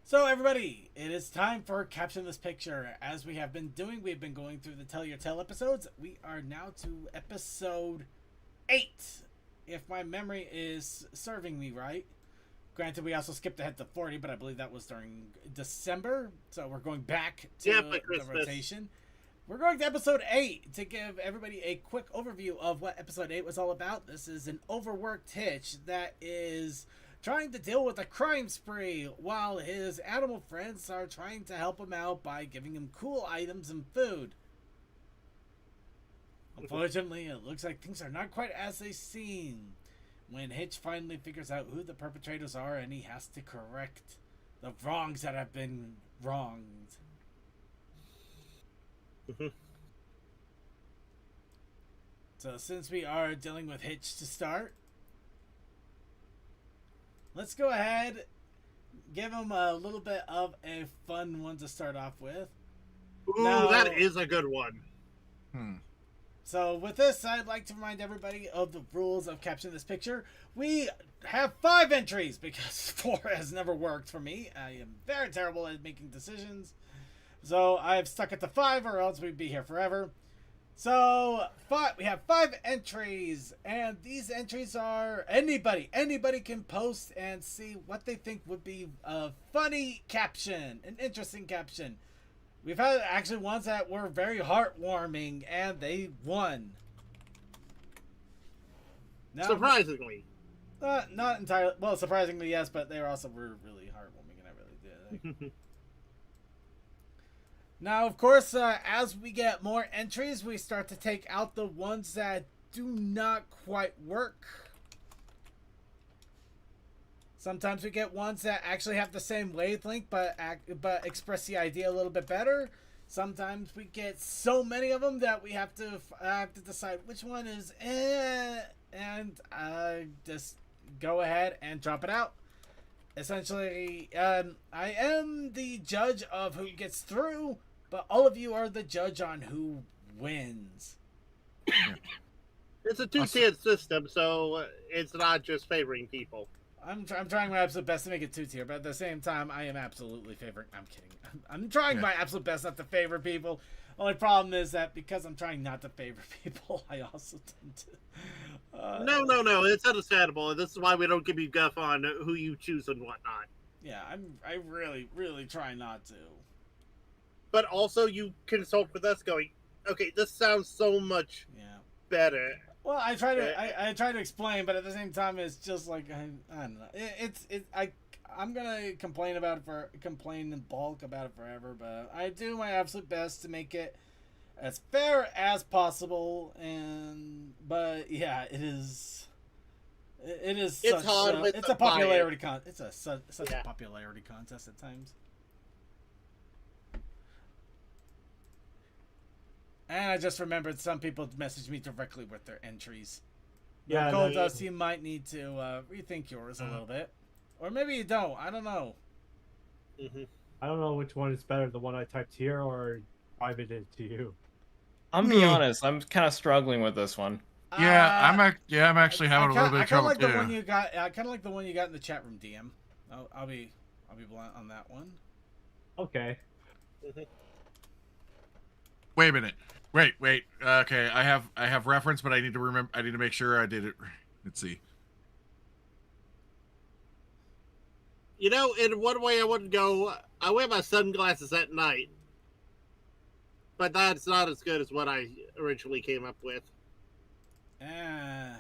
So everybody, it is time for Caption This Picture. As we have been doing, we've been going through the Tell Your Tale episodes. We are now to episode 8, if my memory is serving me right. Granted, we also skipped ahead to 40, but I believe that was during December. So we're going back to the rotation. We're going to episode 8 to give everybody a quick overview of what episode 8 was all about. This is an overworked Hitch that is trying to deal with a crime spree while his animal friends are trying to help him out by giving him cool items and food. Unfortunately, it looks like things are not quite as they seem when Hitch finally figures out who the perpetrators are and he has to correct the wrongs that have been wronged. So since we are dealing with Hitch to start, let's go ahead, give him a little bit of a fun one to start off with. Ooh, now, that is a good one. So with this, I'd like to remind everybody of the rules of Caption This Picture. We have 5 entries because 4 has never worked for me. I am very terrible at making decisions. So I've stuck at the 5 or else we'd be here forever. So we have 5 entries, and these entries are anybody can post and see what they think would be a funny caption, an interesting caption. We've had actually ones that were very heartwarming, and they won. Now, surprisingly. Not entirely. Well, surprisingly, yes, but they also were really heartwarming, and I really did. Now, of course, as we get more entries, we start to take out the ones that do not quite work. Sometimes we get ones that actually have the same wavelength, but express the idea a little bit better. Sometimes we get so many of them that we have to decide which one is and just go ahead and drop it out. Essentially, I am the judge of who gets through, but all of you are the judge on who wins. It's a 2-tiered system, so it's not just favoring people. I'm trying my absolute best to make it 2-tier, but at the same time, I am absolutely favoring. I'm kidding. I'm trying my absolute best not to favor people. Only problem is that because I'm trying not to favor people, I also tend to. No. It's understandable. This is why we don't give you guff on who you choose and whatnot. Yeah, I really try not to. But also, you consult with us, going, okay, this sounds so much better. Well, I try to explain, but at the same time, it's just like I don't know. I'm gonna complain in bulk about it forever, but I do my absolute best to make it as fair as possible. But yeah, it is. It's hard. It's a popularity It's such a popularity contest at times. And I just remembered some people messaged me directly with their entries. Yeah, Goldust, you might need to rethink yours a little bit. Or maybe you don't. I don't know. I don't know which one is better, the one I typed here or private it to you. I'm being honest, I'm kind of struggling with this one. Yeah, I'm actually having a little bit of trouble too. I kind of like the one you got in the chat room, DM. I'll be blunt on that one. Okay. Wait a minute. Wait. Okay, I have reference, but I need to remember. I need to make sure I did it. Let's see. You know, in one way I wouldn't go. I wear my sunglasses at night, but that's not as good as what I originally came up with. Yeah,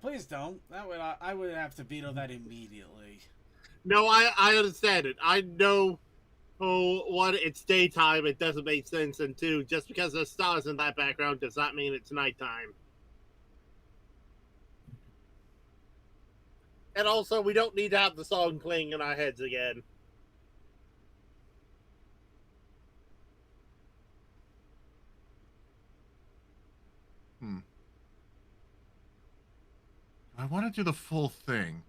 please don't. That would I would have to veto that immediately. No, I understand it. I know. Oh, one, it's daytime, it doesn't make sense, and 2, just because there's stars in that background does not mean it's nighttime. And also, we don't need to have the song playing in our heads again. I want to do the full thing.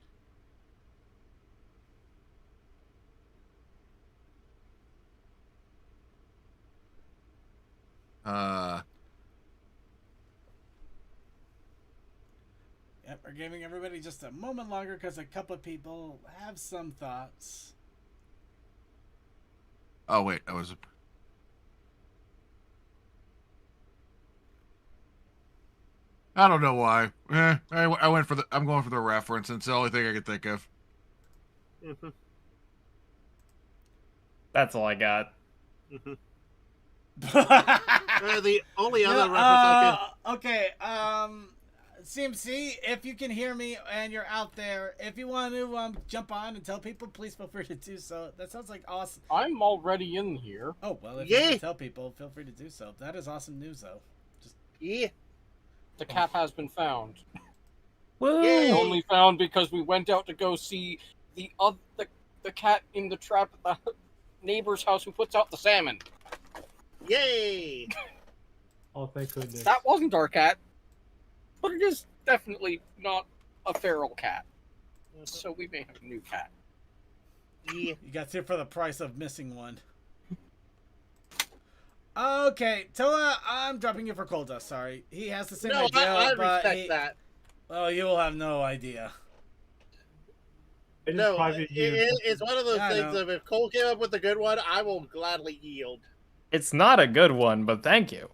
We're giving everybody just a moment longer because a couple of people have some thoughts. Oh wait, I was. I don't know why. I went for the. I'm going for the reference. It's the only thing I could think of. Mhm. That's all I got. Mhm. The only other reference I Okay, CMC, if you can hear me and you're out there, if you want to jump on and tell people, please feel free to do so. That sounds like awesome. I'm already in here. Oh, well, if you want Yeah. to tell people, feel free to do so. That is awesome news, though. Just yeah. The cat has been found. Woo! Yay! Only found because we went out to go see the cat in the trap at the neighbor's house who puts out the salmon. Yay! Oh, thank goodness. That wasn't our cat, but it is definitely not a feral cat. So we may have a new cat. Yeah. you got two for the price of missing one. Okay, Toa, I'm dropping you for Cold Dust. Sorry, he has the same No, idea, I but respect that. well, you will have no idea. It is No, private use. it's one of those Yeah, I things know. of if Cole came up with a good one, I will gladly yield. It's not a good one, but thank you.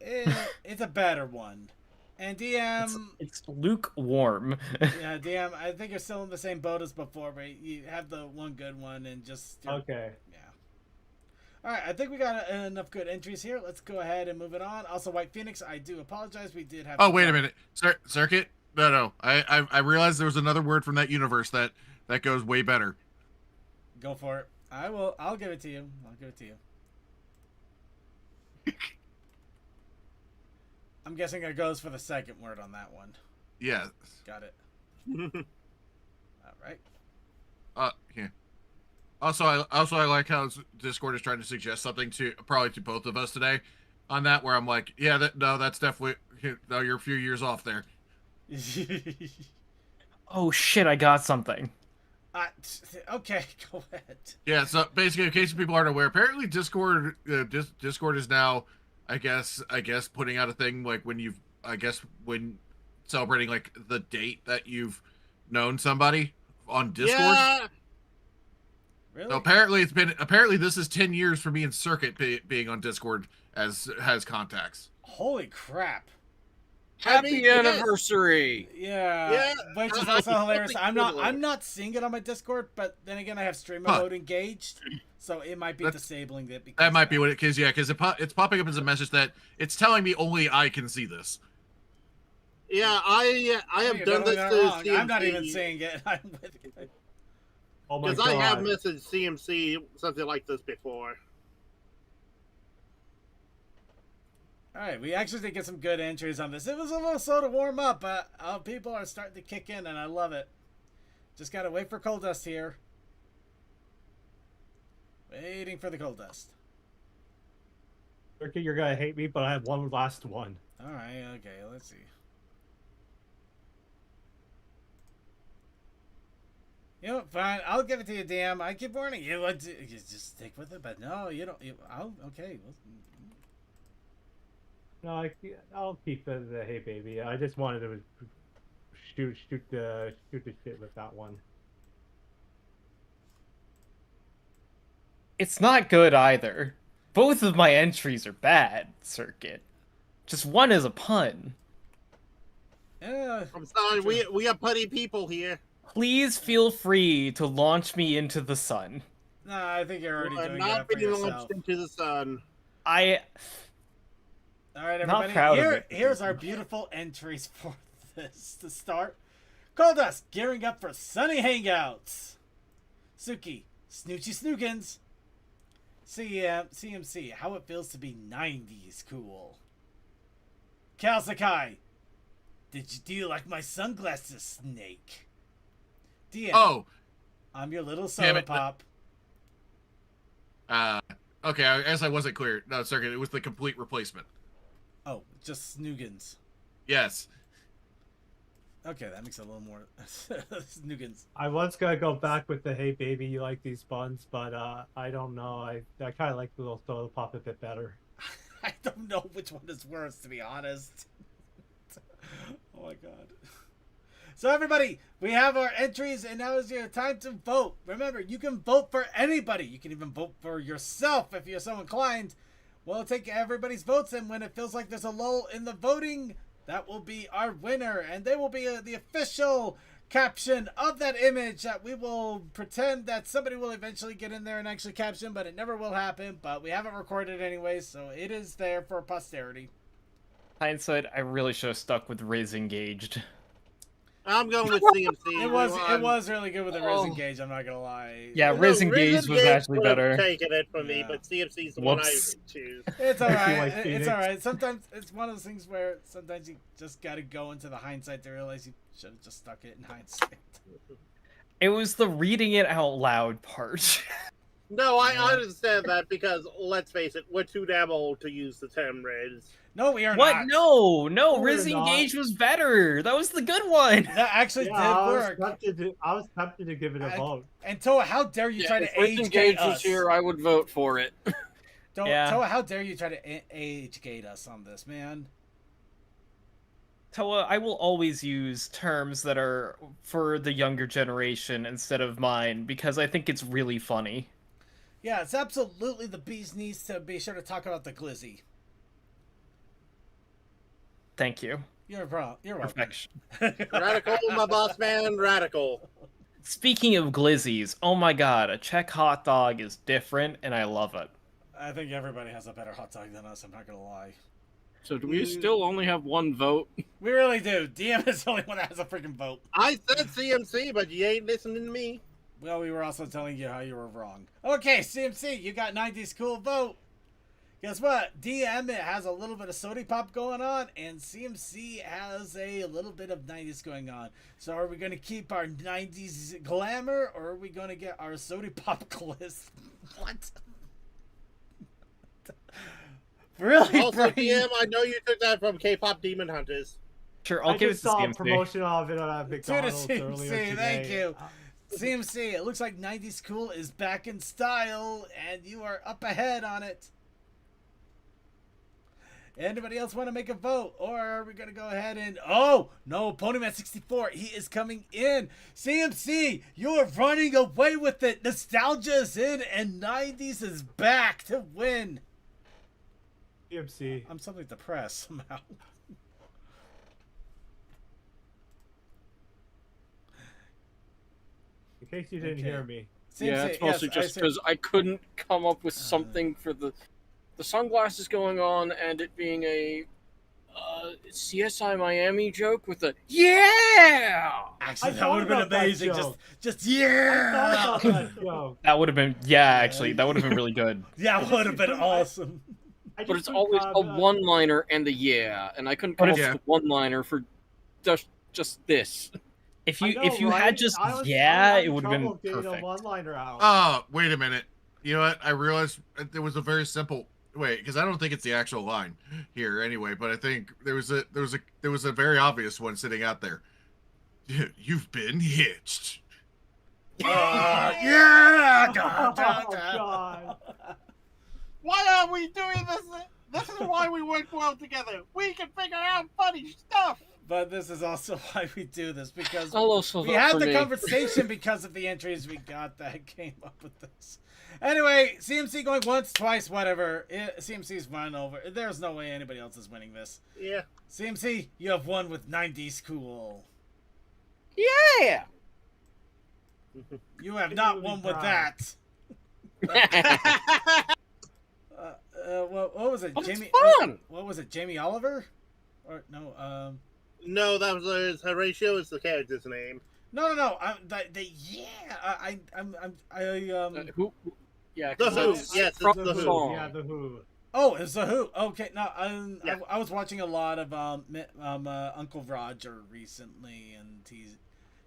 It's a better one. And DM, It's lukewarm. yeah, DM, I think you're still in the same boat as before, but you have the one good one and just Okay. yeah. All right, I think we got enough good entries here. Let's go ahead and move it on. Also, White Phoenix, I do apologize. We did have. Oh wait a minute, circuit. No. I realized there was another word from that universe that goes way better. Go for it. I will. I'll give it to you. I'll give it to you. I'm guessing it goes for the second word on that one. Yeah. Got it. All right. Yeah. Also, I like how Discord is trying to suggest something to probably to both of us today, on that where I'm like, yeah, that's definitely no, you're a few years off there. Oh shit, I got something. Okay, go ahead. Yeah. So basically, in case people aren't aware, apparently Discord Discord is now, I guess putting out a thing like when celebrating like the date that you've known somebody on Discord. Yeah. Really? So apparently this is 10 years for me and Circuit being on Discord as contacts. Holy crap. Happy yes. anniversary! Yeah. Yeah. Which is also hilarious. Totally. I'm not seeing it on my Discord, but then again, I have streamer Huh. mode engaged, so it might be disabling it. That might be what it is. Yeah, because it's popping up as a message that it's telling me only I can see this. Yeah, I have You're done totally this not to wrong. CMC. I'm not even seeing it. I'm with you. Oh my Because god. I have messaged CMC something like this before. All right, we actually did get some good entries on this. It was a little slow to warm up, but people are starting to kick in, and I love it. Just gotta wait for Cold Dust here. Waiting for the Cold Dust. Circuit, you're gonna hate me, but I have one last one. All right, okay, let's see. You know, fine. I'll give it to you, DM. I keep warning you. You just stick with it, but no, you don't. Okay. No, I'll keep the hey baby. I just wanted to shoot the shit with that one. It's not good either. Both of my entries are bad, Circuit. Just one is a pun. Yeah. I'm sorry, we are putty people here. Please feel free to launch me into the sun. No, I think you're already We are doing not that for being yourself. launched into the sun. All right, everybody. Not proud of it. Here's our beautiful entries for this to start. Cold Dust gearing up for sunny hangouts. Suki, Snoochie Snookins. CMC, how it feels to be 90s cool. Cal Sakai, did you do like my sunglasses, Snake? DM, Oh, I'm your little Damn soda it. pop. okay. I guess I wasn't clear. No, Circuit. It was the complete replacement. Oh, just Snoogans. Yes. Okay, that makes it a little more Snoogans. I was gonna go back with the hey baby, you like these buns, but I don't know. I kind of like the little soda pop a bit better. I don't know which one is worse, to be honest. Oh my god. So everybody, we have our entries, and now is your time to vote. Remember, you can vote for anybody. You can even vote for yourself if you're so inclined. We'll take everybody's votes, and when it feels like there's a lull in the voting, that will be our winner, and they will be the official caption of that image that we will pretend that somebody will eventually get in there and actually caption, but it never will happen. But we haven't recorded anyway, so it is there for posterity. Hindsight, I really should have stuck with Riz engaged. I'm going with CMC. It was really good with the Riz engage, I'm not gonna lie. Yeah, Riz engaged was actually better. Taken it from me, Yeah. but CMC's the one I Whoops. choose. It's alright. like It's Phoenix. alright. Sometimes it's one of those things where sometimes you just gotta go into the hindsight to realize you should have just stuck it in hindsight. It was the reading it out loud part. No, I understand that because let's face it, we're too damn old to use the term Riz. No, we are What? not. No, No, Riz we're not. engaged was better. That was the good one. That actually Yeah, did work. I was tempted to give it a vote. And Toa, how dare you try to if Riz age Engage gate was us? here, I would vote for it. Yeah. Toa, how dare you try to age gate us on this, man? Toa, I will always use terms that are for the younger generation instead of mine because I think it's really funny. Yeah, it's absolutely the bee's knees to be sure to talk about the glizzy. Thank you. You're welcome. Perfection. Radical, my boss man, radical. Speaking of glizzies, oh my god, a Czech hot dog is different and I love it. I think everybody has a better hot dog than us, I'm not gonna lie. So do we still only have one vote? We really do. DM is the only one that has a freaking vote. I said CMC, but you ain't listening to me. Well, we were also telling you how you were wrong. Okay, CMC, you got 90s cool vote. Guess what? DM it has a little bit of Sody Pop going on, and CMC has a little bit of 90s going on. So are we going to keep our 90s glamour, or are we going to get our Sody Pop gliss? What? Really, Also, Brony? DM, I know you took that from K-pop Demon Hunters. Sure, I'll I give it just to saw a CMC. promotion of it at To the McDonald's earlier CMC, today. thank you. CMC, it looks like 90s Cool is back in style, and you are up ahead on it. Anybody else want to make a vote? Or are we going to go ahead and... Oh, no, Ponyman64, he is coming in. CMC, you are running away with it. Nostalgia is in, and 90s is back to win. CMC. I'm suddenly depressed somehow. In case you didn't Okay. hear me. Yeah, CMC, it's mostly yes, just said- because I couldn't come up with something for the sunglasses going on and it being a CSI Miami joke with a yeah. Actually, I that thought would have been about that amazing. joke. Just I yeah. thought about that joke. That would have been, yeah, actually, that would have been really good. Yeah, it would have been awesome. I But just it's took, always a uh, one-liner and the yeah, and I couldn't come But up if- with a one-liner for just this. If I you know, if you right? had just I was yeah, having it would have been trouble getting perfect. a one-liner out. Oh, wait a minute. You know what? I realized there was a very simple wait, because I don't think it's the actual line here anyway, but I think there was a very obvious one sitting out there. You've been hitched. Yeah. Oh, God. Why are we doing this? This is why we work well together. We can figure out funny stuff. But this is also why we do this, because Also, we had the conversation because of the entries we got that came up with this. Anyway, CMC going once, twice, whatever. CMC's won over. There's no way anybody else is winning this. Yeah. CMC, you have won with 90s cool. Yeah. You have You're not really won with proud. that. What was it? But it's Jamie? fun. What was it? Jamie Oliver? Or no? No, that was Horatio is the character's name. No. Who? Yeah, The 'cause Who. that's Yes, it's from The the Who. song. Yeah, the Who. Oh, it's the Who. Okay, no, Yeah. I was watching a lot of Uncle Roger recently, and he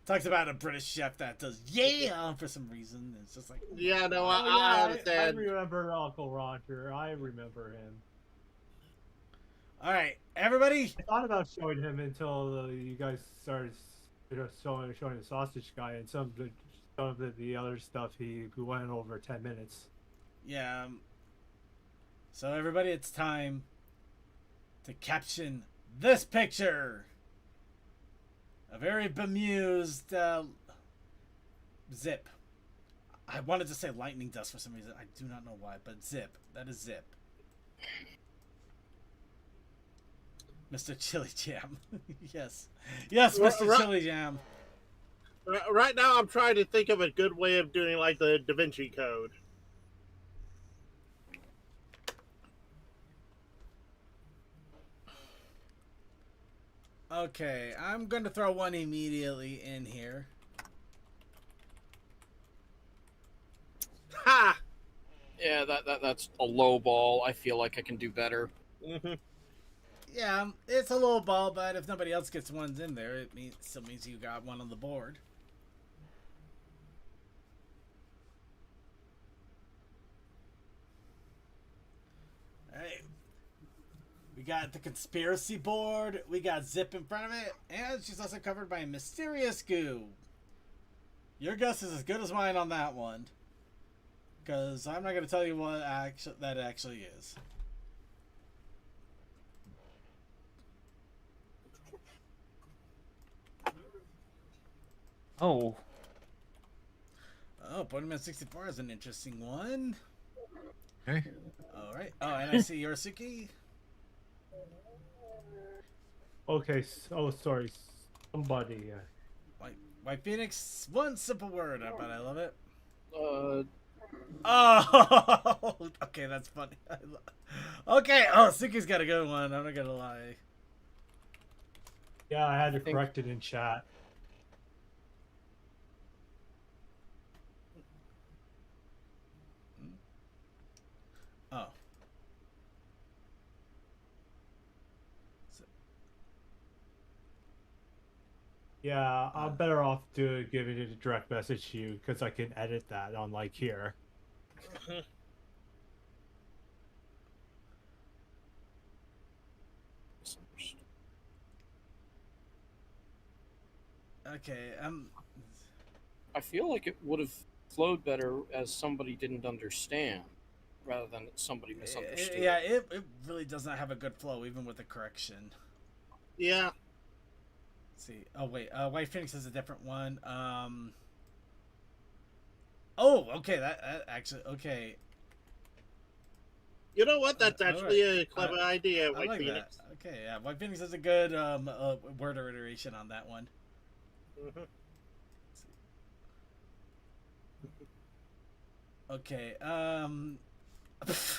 talks about a British chef that does for some reason. It's just like Yeah, no, Oh, I yeah, I understand. remember Uncle Roger. I remember him. all right, everybody. I thought about showing him until you guys started showing the sausage guy, and some of the other stuff he went over 10 minutes. Yeah. So everybody, it's time to caption this picture. A very bemused Zip. I wanted to say lightning dust for some reason. I do not know why, but Zip. That is Zip. Mr. Chili Jam. Yes. Yes, Mr. Chili Jam. Right now, I'm trying to think of a good way of doing like the Da Vinci Code. Okay, I'm going to throw one immediately in here. Ha! Yeah, that's a low ball. I feel like I can do better. Mm-hmm. Yeah, it's a low ball, but if nobody else gets ones in there, it still means you got one on the board. Alright. We got the conspiracy board. We got Zip in front of it. And she's also covered by a mysterious goo. Your guess is as good as mine on that one. Because I'm not going to tell you what that actually is. Oh. Oh, Boardman 64 is an interesting one. Okay. Alright. Oh, and I see Yorsuke. Okay. Oh, sorry. Somebody. White Phoenix, one simple word, but I love it. Oh, okay, that's funny. Okay, oh, Suki's got a good one. I'm not gonna lie. Yeah, I had to correct it in chat. Oh. Yeah, I'm better off giving it a direct message to you because I can edit that on like here. Okay, I feel like it would have flowed better as somebody didn't understand, rather than somebody misunderstood. yeah, it really does not have a good flow, even with the correction. Yeah. Let's see. Oh wait, White Phoenix is a different one. Oh, okay, that actually okay. You know what? That's actually right. a clever idea, I White like Phoenix. that. Okay, yeah, White Phoenix is a good word or iteration on that one. Mm-hmm. Okay,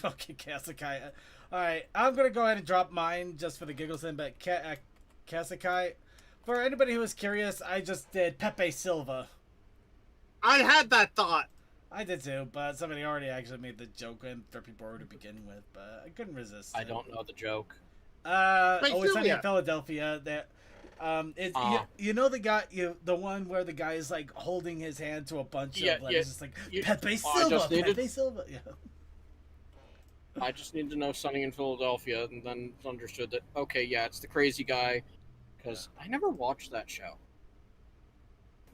okay, Kasakai. Alright, I'm gonna go ahead and drop mine just for the giggles in, but Kasakai, for anybody who is curious, I just did Pepe Silva. I had that thought. I did too, but somebody already actually made the joke in for people to begin with, but I couldn't resist. I don't know the joke. It's Sunny in Philadelphia. That you know the guy, the one where the guy is like holding his hand to a bunch of letters, just like Pepe Silva, Pepe Silva. Yeah. I just need to know Sunny in Philadelphia, and then understood that okay, yeah, it's the crazy guy, because I never watched that show.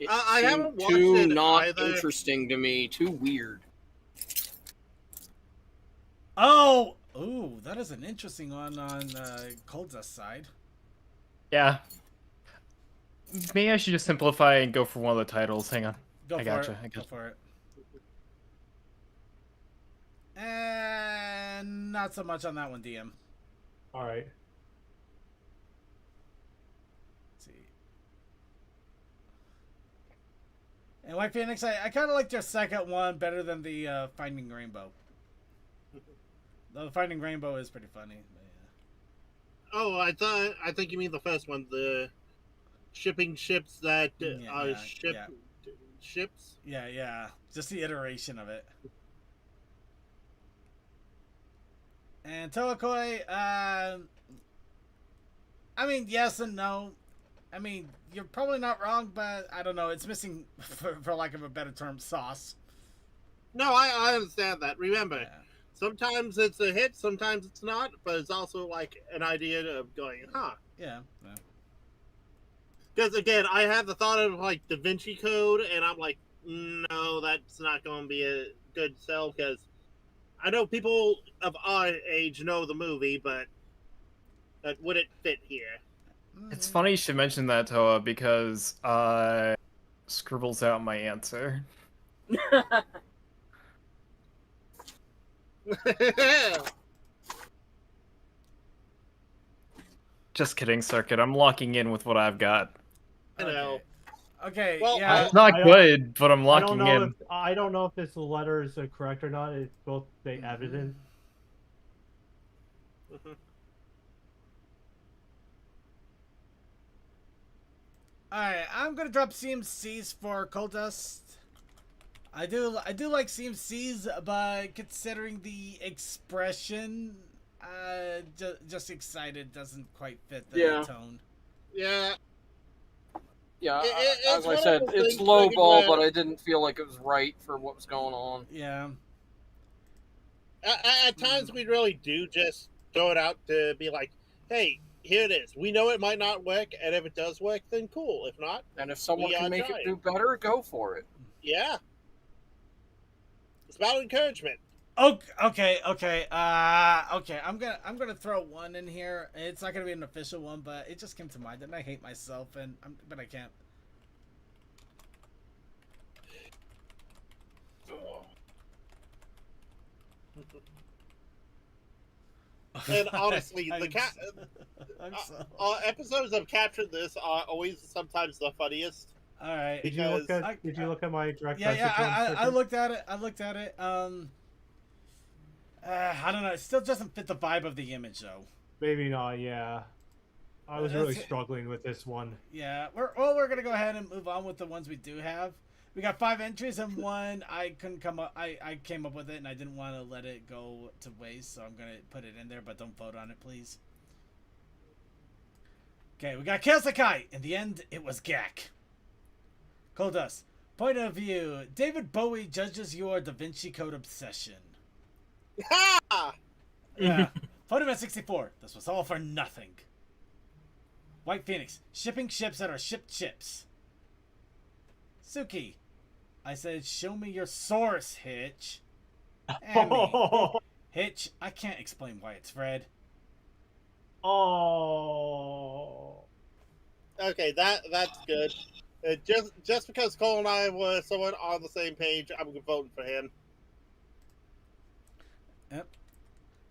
I haven't watched too it not either. Interesting to me, too weird. Oh, ooh, that is an interesting one on Cold's side. Yeah. Maybe I should just simplify and go for one of the titles. Hang on. Go Gotcha. for it. And not so much on that one, DM. All right. Let's see. And White Phoenix, I kind of liked your second one better than the Finding Rainbow. The Finding Rainbow is pretty funny. But yeah. Oh, I think you mean the first one, the shipping ships that ships. Yeah. Just the iteration of it. And Tolokoi, I mean, yes and no. I mean, you're probably not wrong, but I don't know. It's missing, for lack of a better term, sauce. No, I understand that. Remember, sometimes it's a hit, sometimes it's not, but it's also like an idea of going, huh? Yeah. Because again, I had the thought of like Da Vinci Code, and I'm like, no, that's not going to be a good sell because I know people of our age know the movie, but would it fit here? It's funny you should mention that, Toa, because scribbles out my answer. Just kidding, Circuit. I'm locking in with what I've got. I know. Okay, Well, yeah. It's not I- good, but I'm I don't locking know in. if I don't know if this letter is correct or not. It's both they evident. Alright, I'm gonna drop CMCs for Cold Dust. I do like CMCs, but considering the expression, just excited doesn't quite fit the Yeah. tone. Yeah. Yeah, It's as I one of said, those it's things low like ball, where- but I didn't feel like it was right for what was going on. Yeah. At times, we really do just throw it out to be like, "Hey, here it is. We know it might not work, and if it does work, then cool. If not, And if someone We can are make trying. it do better, go for it. yeah." It's about encouragement. Okay. Okay. I'm gonna throw one in here. It's not gonna be an official one, but it just came to mind, and I hate myself, but I can't. And honestly, I'm the I'm so... episodes of Caption This are always sometimes the funniest. All right. Did you look Because- at Did you look at my direct Yeah, message? yeah. one, I Circuit? looked at it. I looked at it. I don't know. It still doesn't fit the vibe of the image, though. Maybe not. Yeah, I was really That's- struggling with this one. Yeah. We're gonna go ahead and move on with the ones we do have. We got 5 entries and one I couldn't come up. I came up with it and I didn't want to let it go to waste, so I'm gonna put it in there. But don't vote on it, please. Okay, we got Kelsakai. In the end, it was Gak. Cold Dust. Point of view. David Bowie judges your Da Vinci Code obsession. Ha! Yeah. Photoman 64. This was all for nothing. White Phoenix. Shipping ships that are shipped ships. Suki. I said, show me your source, Hitch. Amy. Hitch, I can't explain why it's red. Oh. Okay, that's good. Just because Cole and I were somewhat on the same page, I'm voting for him. Yep.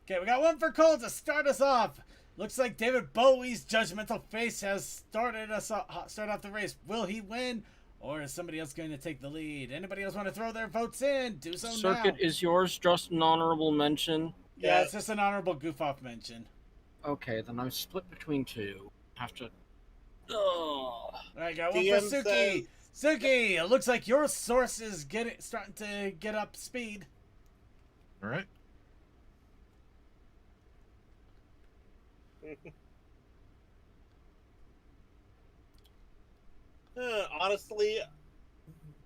Okay, we got one for Cole to start us off. Looks like David Bowie's judgmental face has started off the race. Will he win, or is somebody else going to take the lead? Anybody else want to throw their votes in? Do so Circuit, now. is yours just an honorable mention? Yeah, it's just an honorable goof-off mention. Okay, then I'm split between two. Have to. Ugh. All right, got one DM for Suki. Suki, it looks like your source is starting to get up speed. All right. Honestly,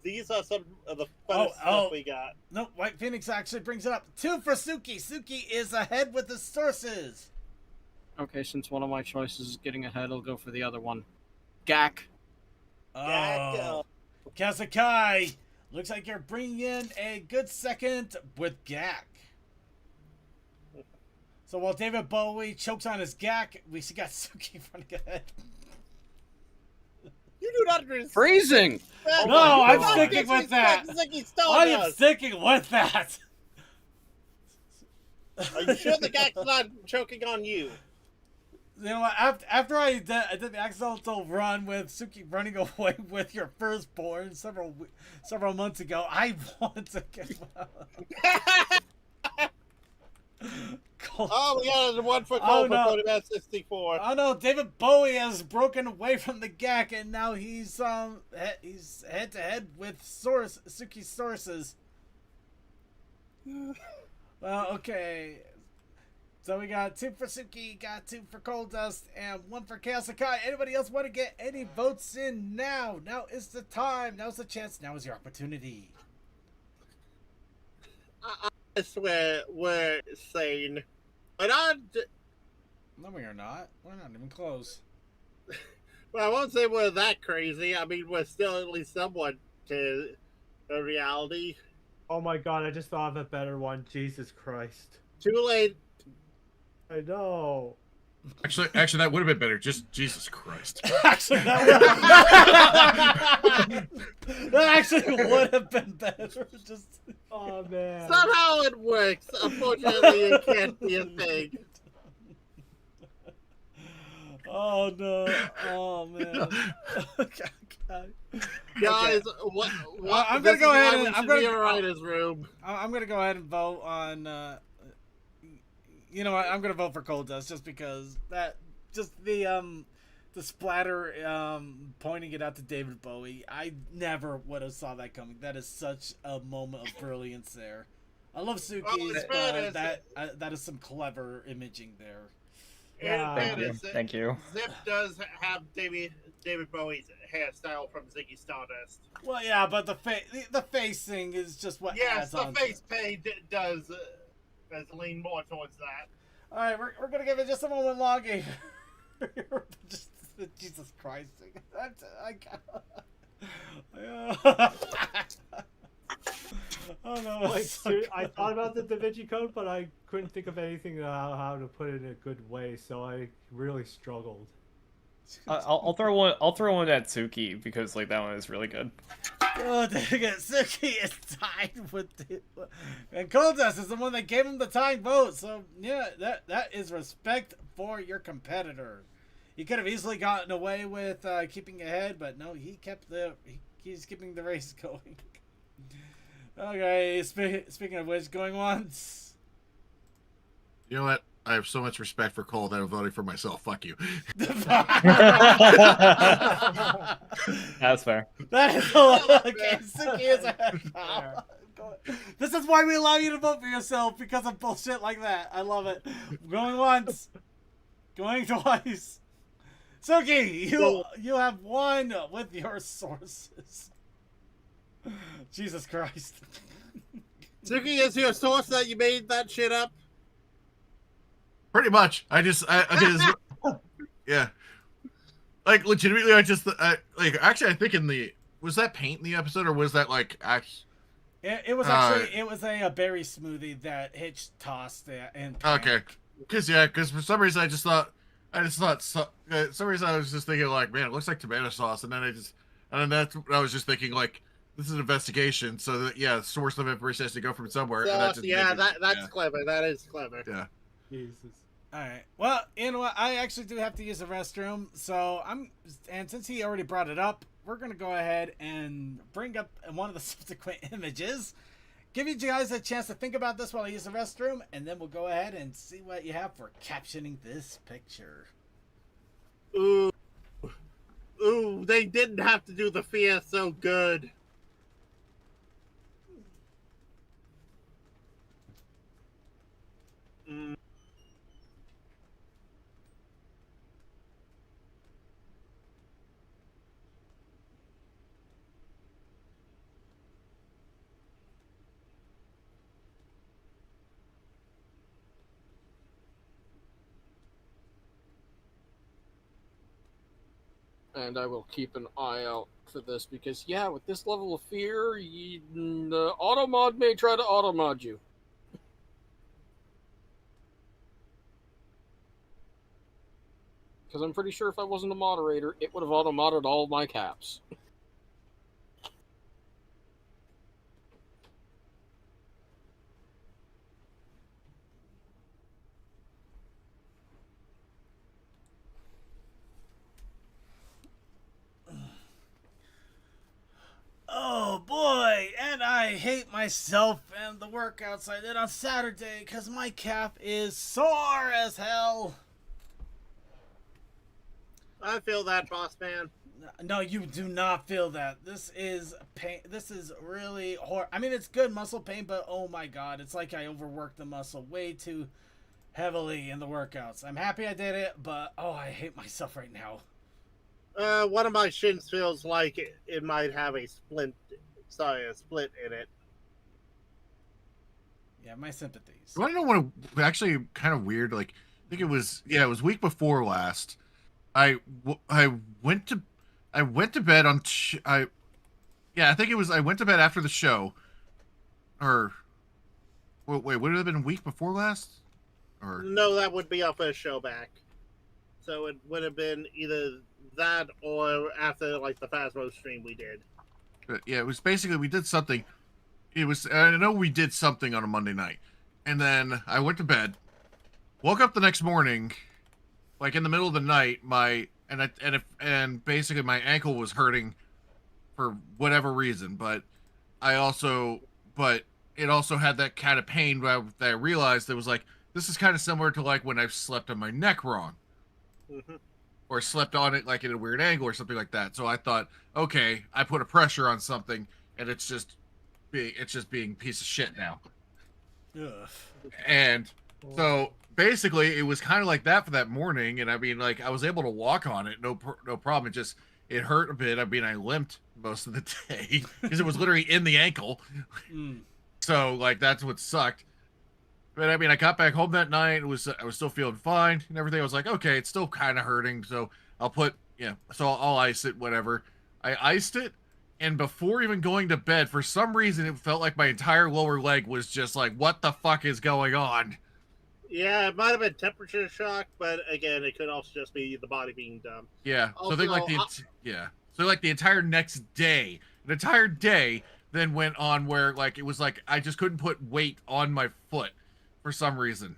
these are some of the funnest stuff we got. No, White Phoenix actually brings it up. 2 for Suki. Suki is ahead with the sources. Okay, since one of my choices is getting ahead, I'll go for the other one. Gak. Oh, Kazakai. Looks like you're bringing in a good second with Gak. So while David Bowie chokes on his Gak, we got Suki running ahead. You do not understand. Phrasing! No, I'm Don't sticking with that. disrespect Ziggy I am Stardust. sticking with that. Are you sure the guy's not choking on you? You know what? After I did the accidental run with Suki running away with your firstborn several months ago, I want to get. Oh, we got one for Oh, Cole no. for Photoman 64. Oh no! David Bowie has broken away from the GAC, and now he's head to head with Suki's sources. Well, okay. So we got 2 for Suki, got 2 for Cold Dust, and 1 for Chaos Akai. Anybody else want to get any votes in now? Now is the time. Now's the chance. Now is your opportunity. I swear, we're sane. But No, we are not. We're not even close. well, I won't say we're that crazy. I mean, we're still at least somewhat to a reality. Oh my god, I just thought of a better one. Jesus Christ. Too late. I know. Actually, that would have been better. Just Jesus Christ. Actually, that actually would have been better. Just Oh man. Somehow it works. Unfortunately, it can't be a thing. Oh no! Oh man! God. Guys, what I'm gonna go ahead and I'm gonna be right his room. I'm gonna go ahead and vote on. You know what? I'm gonna vote for Cold Dust just because the splatter pointing it out to David Bowie. I never would have saw that coming. That is such a moment of brilliance there. I love Suki's, but that is some clever imaging there. Thank you. Zip does have David Bowie's hairstyle from Ziggy Stardust. Well, yeah, but the facing is just what. Yes, adds on the face paint does lean more towards that. All right, we're gonna give it just a moment longer. Just Jesus Christ! Oh no! Like, I thought about the Da Vinci Code, but I couldn't think of anything how to put it in a good way, so I really struggled. I'll throw one. I'll throw one at Suki because like that one is really good. Oh, dang it. Suki is tied with the... And Coldust is the one that gave him the tied vote. So, yeah, that is respect for your competitor. He could have easily gotten away with keeping ahead, but no, he kept he's keeping the race going. Okay, speaking of which, going once. You know what? I have so much respect for Cole that I'm voting for myself. Fuck you. That's fair. That is okay. Suki is ahead. This is why we allow you to vote for yourself, because of bullshit like that. I love it. Going once. Going twice. Suki, you have won with your sources. Jesus Christ. Suki, is your source that you made that shit up? Pretty much. Yeah. Like, legitimately, I think was that paint in the episode, or was that, like, It was actually, it was a berry smoothie that Hitch tossed and okay. Because for some reason, for some reason I was just thinking, like, man, it looks like tomato sauce, and then that's what I was just thinking, like, this is an investigation, so that, yeah, source of information has to go from somewhere. So, and that just that's clever. That is clever. Yeah. Jesus. All right. Well, you know what? I actually do have to use the restroom, so and since he already brought it up, we're gonna go ahead and bring up one of the subsequent images. Give you guys a chance to think about this while I use the restroom, and then we'll go ahead and see what you have for captioning this picture. Ooh, they didn't have to do the fear so good. And I will keep an eye out for this because, yeah, with this level of fear, the automod may try to automod you. Because I'm pretty sure if I wasn't a moderator, it would have auto-modded all my caps. Oh boy, and I hate myself and the workouts I did on Saturday because my calf is sore as hell. I feel that, boss man. No, you do not feel that. This is pain. This is really horrible. I mean, it's good muscle pain, but oh my god, it's like I overworked the muscle way too heavily in the workouts. I'm happy I did it, but oh, I hate myself right now. One of my shins feels like it might have a split in it. Yeah, my sympathies. You want to know what actually kind of weird? Like, I think it was week before last. I went to bed on I think it was I went to bed after the show. Or wait, would it have been a week before last? Or no, that would be our first show back. So it would have been either that or after like the Phasmo stream we did. Yeah, it was basically we did something. It was I know we did something on a Monday night, and then I went to bed, woke up the next morning, like in the middle of the night. And basically my ankle was hurting for whatever reason, but it also had that kind of pain that I realized that was like this is kind of similar to like when I slept on my neck wrong. Mm-hmm. Or slept on it like at a weird angle or something like that. So I thought, okay, I put a pressure on something and it's just being piece of shit now. Ugh. And so basically it was kind of like that for that morning. And I mean, like I was able to walk on it. No problem. It hurt a bit. I mean, I limped most of the day because it was literally in the ankle. So like, that's what sucked. But I mean, I got back home that night. I was still feeling fine and everything. I was like, okay, it's still kind of hurting. So I'll ice it, whatever. I iced it. And before even going to bed, for some reason, it felt like my entire lower leg was just like, what the fuck is going on? Yeah, it might have been temperature shock, but again, it could also just be the body being dumb. Yeah. Also, So the entire next day, then went on where like, it was like, I just couldn't put weight on my foot. For some reason,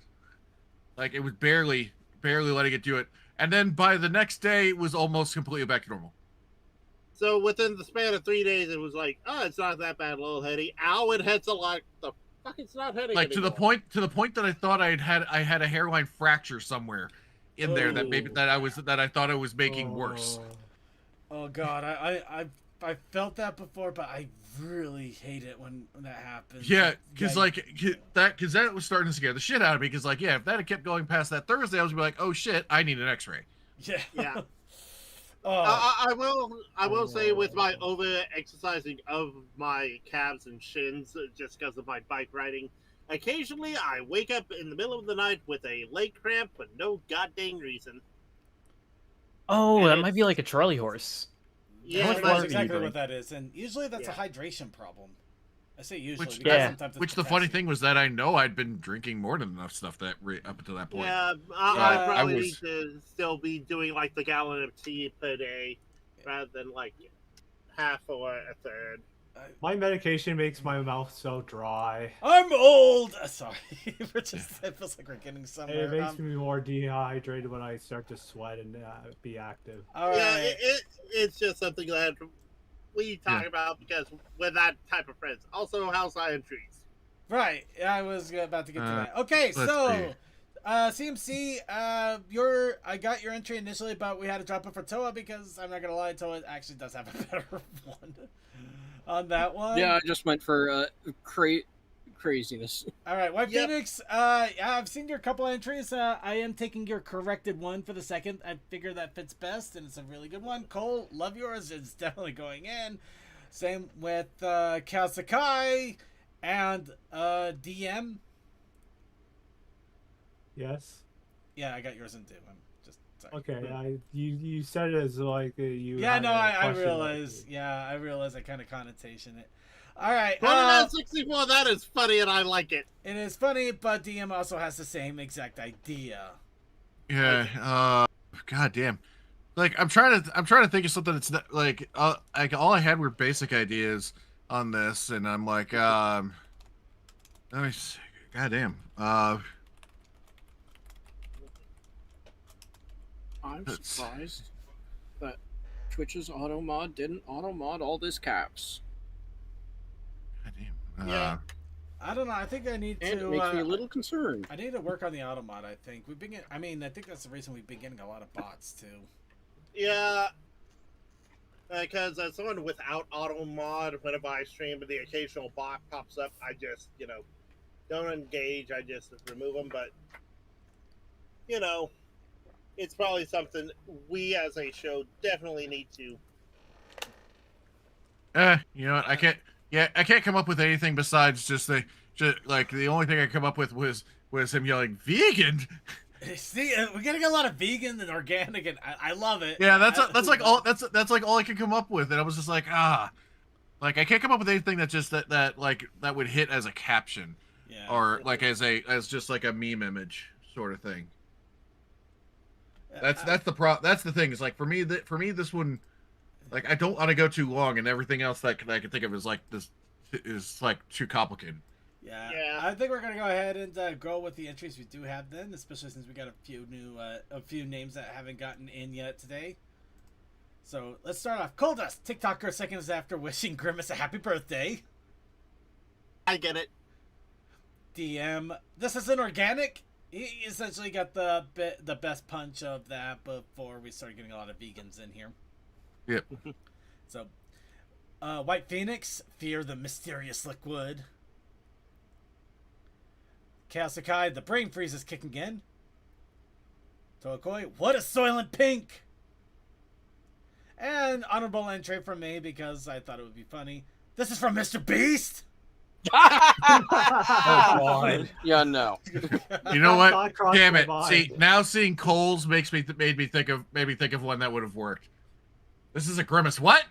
like it was barely letting it do it, and then by the next day it was almost completely back to normal. So within the span of 3 days, it was like, oh, it's not that bad, a little heady. Ow, it hurts a lot. The fuck, it's not heady. Like anymore. to the point that I thought I had a hairline fracture somewhere in there that I thought I was making worse. Oh God, I felt that before, but I really hate it when that happens. Yeah, because that was starting to scare the shit out of me. Because like, yeah, if that had kept going past that Thursday, I was gonna be like, oh shit, I need an X-ray. Yeah. Oh. I will say with my over exercising of my calves and shins just because of my bike riding, occasionally I wake up in the middle of the night with a leg cramp for no goddamn reason. Oh, And that might be like a Charlie horse. Yeah, That's exactly what that is, and usually that's a hydration problem. I say usually. Sometimes Which the funny thing was that I know I'd been drinking more than enough stuff up until that point. Yeah, I probably need to still be doing like the gallon of tea per day rather than like half or a third. My medication makes my mouth so dry. I'm old. Sorry, it feels like we're getting somewhere. It makes me more dehydrated when I start to sweat and be active. All right. Yeah, it's just something that we talk about because we're that type of friends. Also, house iron trees. Right. I was about to get to that. Okay, so CMC, I got your entry initially, but we had to drop it for Toa because I'm not gonna lie, Toa actually does have a better one on that one. Yeah, I just went for craziness. All right, White Phoenix. Yeah, I've seen your couple entries. I am taking your corrected one for the second. I figure that fits best, and it's a really good one. Cole, love yours. It's definitely going in. Same with Cal Sakai and DM. Yes. Yeah, I got yours in too. I'm just sorry. Okay, you said it as like you. Yeah, had no, a I question realize. like Yeah, I realize I kind of connotation it. All right. 2964, that is funny and I like it. It is funny, but DM also has the same exact idea. Yeah. God damn. Like I'm trying to think of something that's not, like all I had were basic ideas on this, and I'm like, let me see. God damn. I'm surprised that Twitch's auto mod didn't auto mod all this caps. God damn. Yeah. I don't know. I think I need And to. it makes me a little concerned. I need to work on the auto mod. I think we've been. I think that's the reason we've been getting a lot of bots too. Yeah. Because as someone without auto mod, whenever I stream and the occasional bot pops up, I just, don't engage. I just remove them. But, it's probably something we as a show definitely need to. You know what? I can't come up with anything besides the only thing I come up with was him yelling vegan. See, we're getting a lot of vegan and organic, and I love it. Yeah, that's like all I could come up with, and I was just like, like I can't come up with anything that just that would hit as a caption, or like as just like a meme image sort of thing. That's the thing. Is like for me this one, like I don't want to go too long, and everything else that I can think of is like this is like too complicated. Yeah. I think we're gonna go ahead and go with the entries we do have then, especially since we got a few names that haven't gotten in yet today. So let's start off. Coldust, TikToker seconds after wishing Grimace a happy birthday. I get it. DM, this isn't organic. He essentially got the best punch of that before we started getting a lot of vegans in here. Yep. So, White Phoenix, fear the mysterious liquid. Chaos Sakai, the brain freeze is kicking in. Tokoi, what is Soylent Pink? And honorable entry from me because I thought it would be funny. This is from Mr. Beast. Oh, God. Yeah, no. You know what? Thought crossed Damn my it! mind. See, now seeing Coles made me think of one that would have worked. This is a Grimace. What?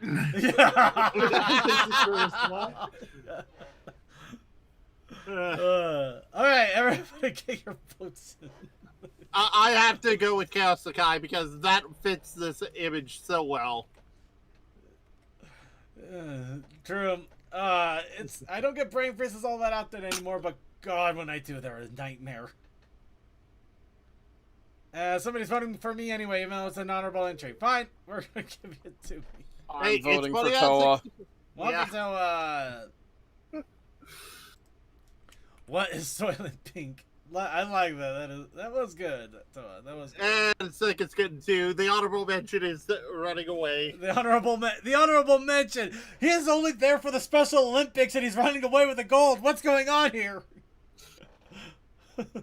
All right, everybody get your votes in. I have to go with Chaos Sakai because that fits this image so well. True. It's I don't get brain freezes all that often anymore, but God, when I do, they're a nightmare. Somebody's voting for me anyway, even though it's an honorable entry. Fine, we're gonna give it to me. I'm Hey, it's voting for funny how Toa. Welcome Yeah. to what is Soylent Pink? I like that. That was good. That was good. And second's good too. The honorable mention is running away. The honorable mention. He is only there for the Special Olympics, and he's running away with the gold. What's going on here? Oh,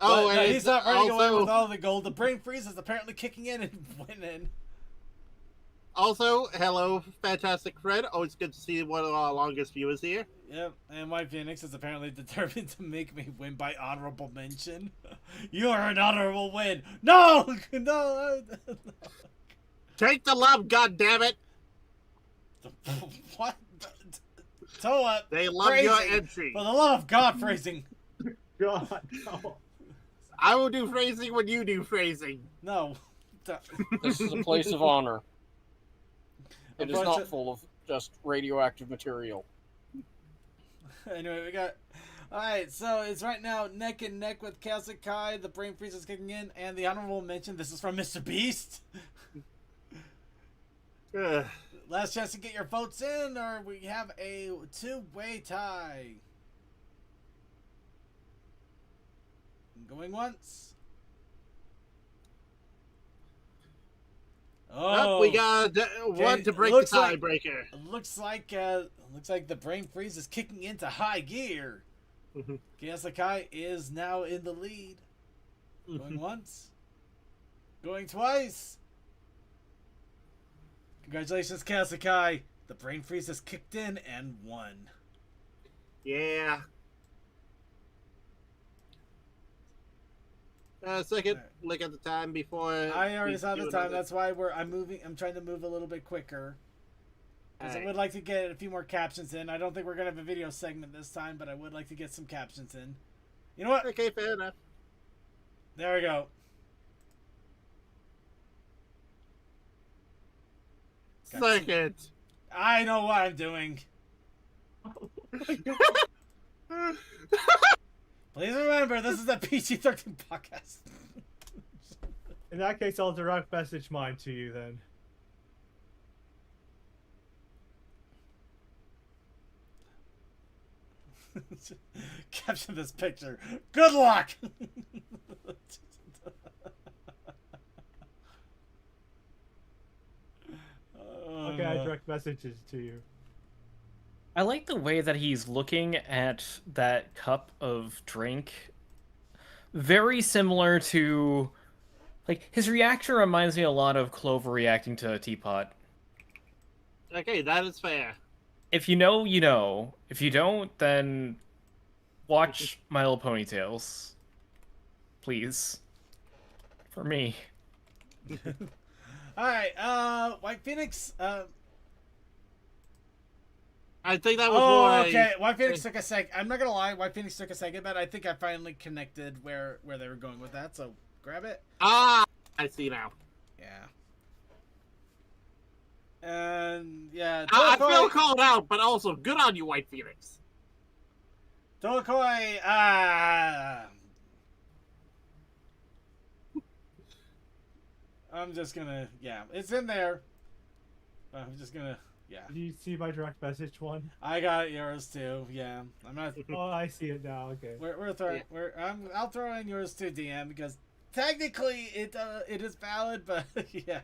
No, and he's not running away also- with all the gold. The brain freeze is apparently kicking in and winning. Also, hello, fantastic Fred. Always good to see one of our longest viewers here. Yep, and White Phoenix is apparently determined to make me win by honorable mention. You are an honorable win. No, no. Take the love, goddammit! What? Toa, They love your phrasing. entry. For the love of God, phrasing. God, no. I will do phrasing when you do phrasing. No. This is a place of honor. It is bunch not of- full of just radioactive material. Anyway, we got. Alright, so it's right now neck and neck with Chaos Sakai. The brain freeze is kicking in, and the honorable mention. This is from Mr. Beast. Ugh. Last chance to get your votes in, or we have a two-way tie. Going once. Up, we got one to break the looks like- tiebreaker. Looks like the brain freeze is kicking into high gear. Chaos Sakai is now in the lead. Going once. Going twice. Congratulations, Chaos Sakai. The brain freeze has kicked in and won. Yeah. Second, look at the time before. I already we saw do the time. another- That's why I'm moving. I'm trying to move a little bit quicker. Because I Alright. would like to get a few more captions in. I don't think we're going to have a video segment this time, but I would like to get some captions in. You know what? Okay, fair enough. There we go. Second. I know what I'm doing. Please remember, this is a PG-13 podcast. In that case, I'll direct message mine to you then. Caption this picture. Good luck! Okay, I direct messages to you. I like the way that he's looking at that cup of drink. Very similar to, like, his reaction reminds me a lot of Clover reacting to a teapot. Okay, that is fair. If you know, you know. If you don't, then watch My Little Ponytails. Please. For me. Alright, White Phoenix, I think that was more. oh, okay. White Phoenix took a sec. I'm not gonna lie, White Phoenix took a second, but I think I finally connected where they were going with that. So grab it. Ah, I see now. Yeah. And yeah, I Tolakoi, feel called out, but also good on you, White Phoenix. Tolakoi, I'm just gonna, yeah, it's in there. I'm just gonna, yeah. Did you see my direct message one? I got yours too. Yeah, I'm not. Oh, I see it now. Okay. We're throwing. I'll throw in yours too, DM, because technically it is valid, but yeah.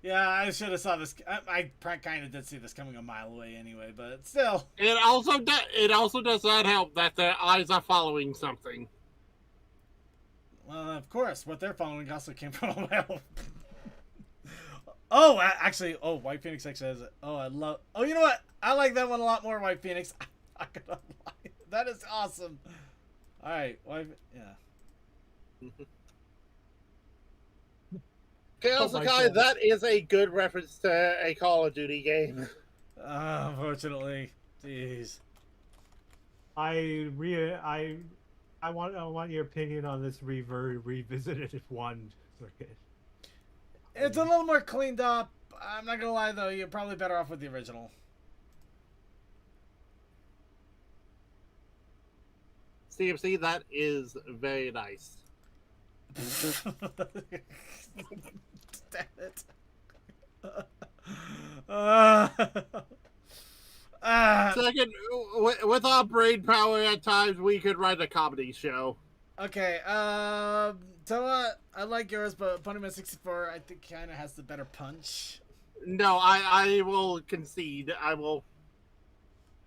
Yeah, I should have saw this. I kind of did see this coming a mile away anyway, but still. It also does not help that their eyes are following something. Well, of course, what they're following also came from a mile. Oh, actually, White Phoenix actually has it. Oh, I love. Oh, you know what? I like that one a lot more, White Phoenix. I'm not gonna lie. That is awesome. All right, yeah. Chaos Oh my Sakai, God. that is a good reference to a Call of Duty game. Unfortunately, jeez. I want your opinion on this revisited one circuit. It's a little more cleaned up. I'm not gonna lie though, you're probably better off with the original. CMC, that is very nice. Damn it. Second, with our brain power at times, we could write a comedy show. Okay, Toa, I like yours, but Ponyman 64 I think kind of has the better punch. No, I will concede. I will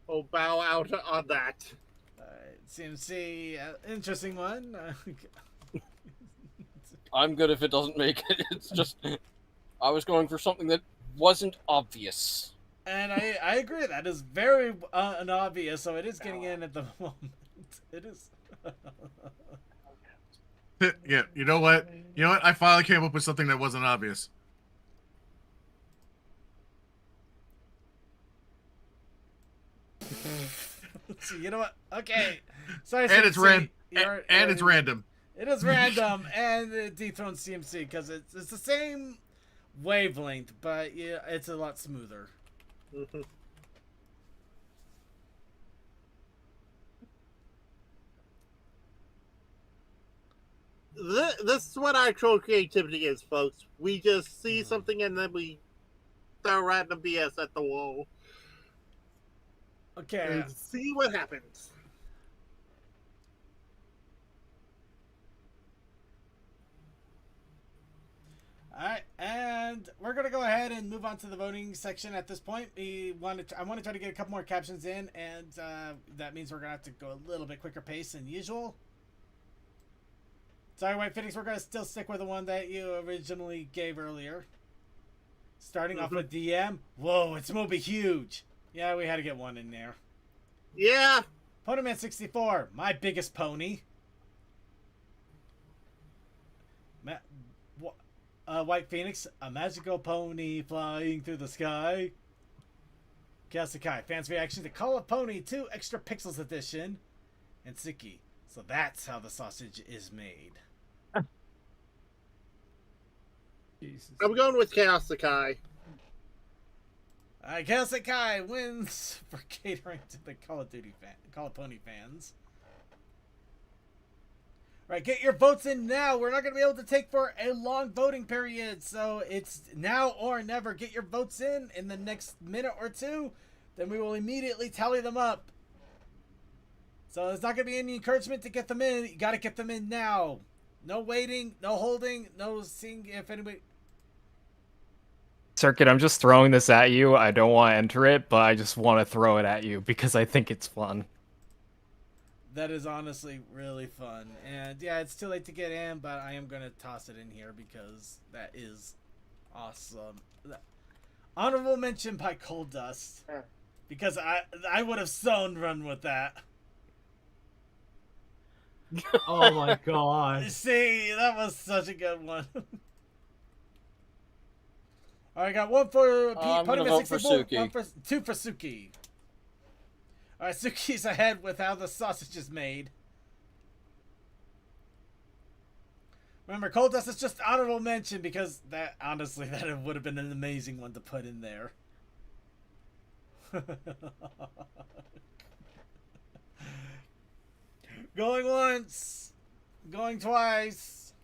bow out on that. CMC, interesting one. I'm good if it doesn't make it. It's just I was going for something that wasn't obvious. And I agree, that is very unobvious, so it is getting in at the moment. It is. Yeah, you know what? You know what? I finally came up with something that wasn't obvious. So, you know what? Okay. Sorry, And it's CMC, it's random. It is random, and it dethrones CMC because it's the same wavelength, but yeah, it's a lot smoother. This is what actual creativity is, folks. We just see something and then we throw random BS at the wall Okay. and see what happens. Alright, and we're gonna go ahead and move on to the voting section at this point. I want to try to get a couple more captions in, and that means we're gonna have to go a little bit quicker pace than usual. Sorry, White Phoenix, we're gonna still stick with the one that you originally gave earlier. Starting off with DM. Whoa, it's Moby Huge. Yeah, we had to get one in there. Yeah. Ponyman 64, my biggest pony. White Phoenix, a magical pony flying through the sky. Kasukai, fans' reaction to Call of Pony 2 Extra Pixels Edition. And Suki, so that's how the sausage is made. Jesus. I'm going with Chaos Sakai. Kasukai wins for catering to the Call of Pony fans. Right, get your votes in now. We're not going to be able to take for a long voting period, so it's now or never. Get your votes in the next minute or two, then we will immediately tally them up. So there's not going to be any encouragement to get them in. You got to get them in now. No waiting, no holding, no seeing if anybody... Circuit, I'm just throwing this at you. I don't want to enter it, but I just want to throw it at you because I think it's fun. That is honestly really fun. And yeah, it's too late to get in, but I am going to toss it in here because that is awesome. Honorable mention by Cold Dust. Because I would have run with that. Oh my god. See, that was such a good one. Alright, I got one for I'm gonna vote for Suki. Two for Suki. Alright, Suki's ahead with how the sausage is made. Remember, Cold Dust is just honorable mention because that, honestly, that would have been an amazing one to put in there. Going once, going twice.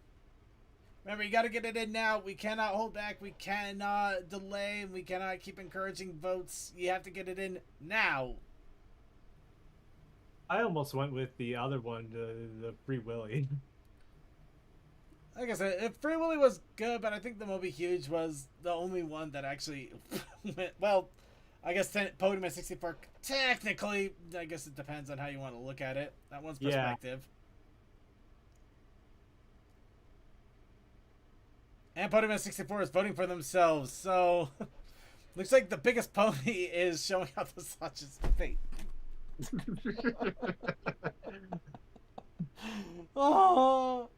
Remember, you got to get it in now. We cannot hold back. We cannot delay. And we cannot keep encouraging votes. You have to get it in now. I almost went with the other one, the Free Willy. Like I said, if Free Willy was good, but I think the Moby Huge was the only one that actually went, well, I guess Podium at 64, technically, I guess it depends on how you want to look at it. That one's perspective. Yeah. And Podium at 64 is voting for themselves, so looks like the biggest pony is showing out the Sachi's fate. Oh.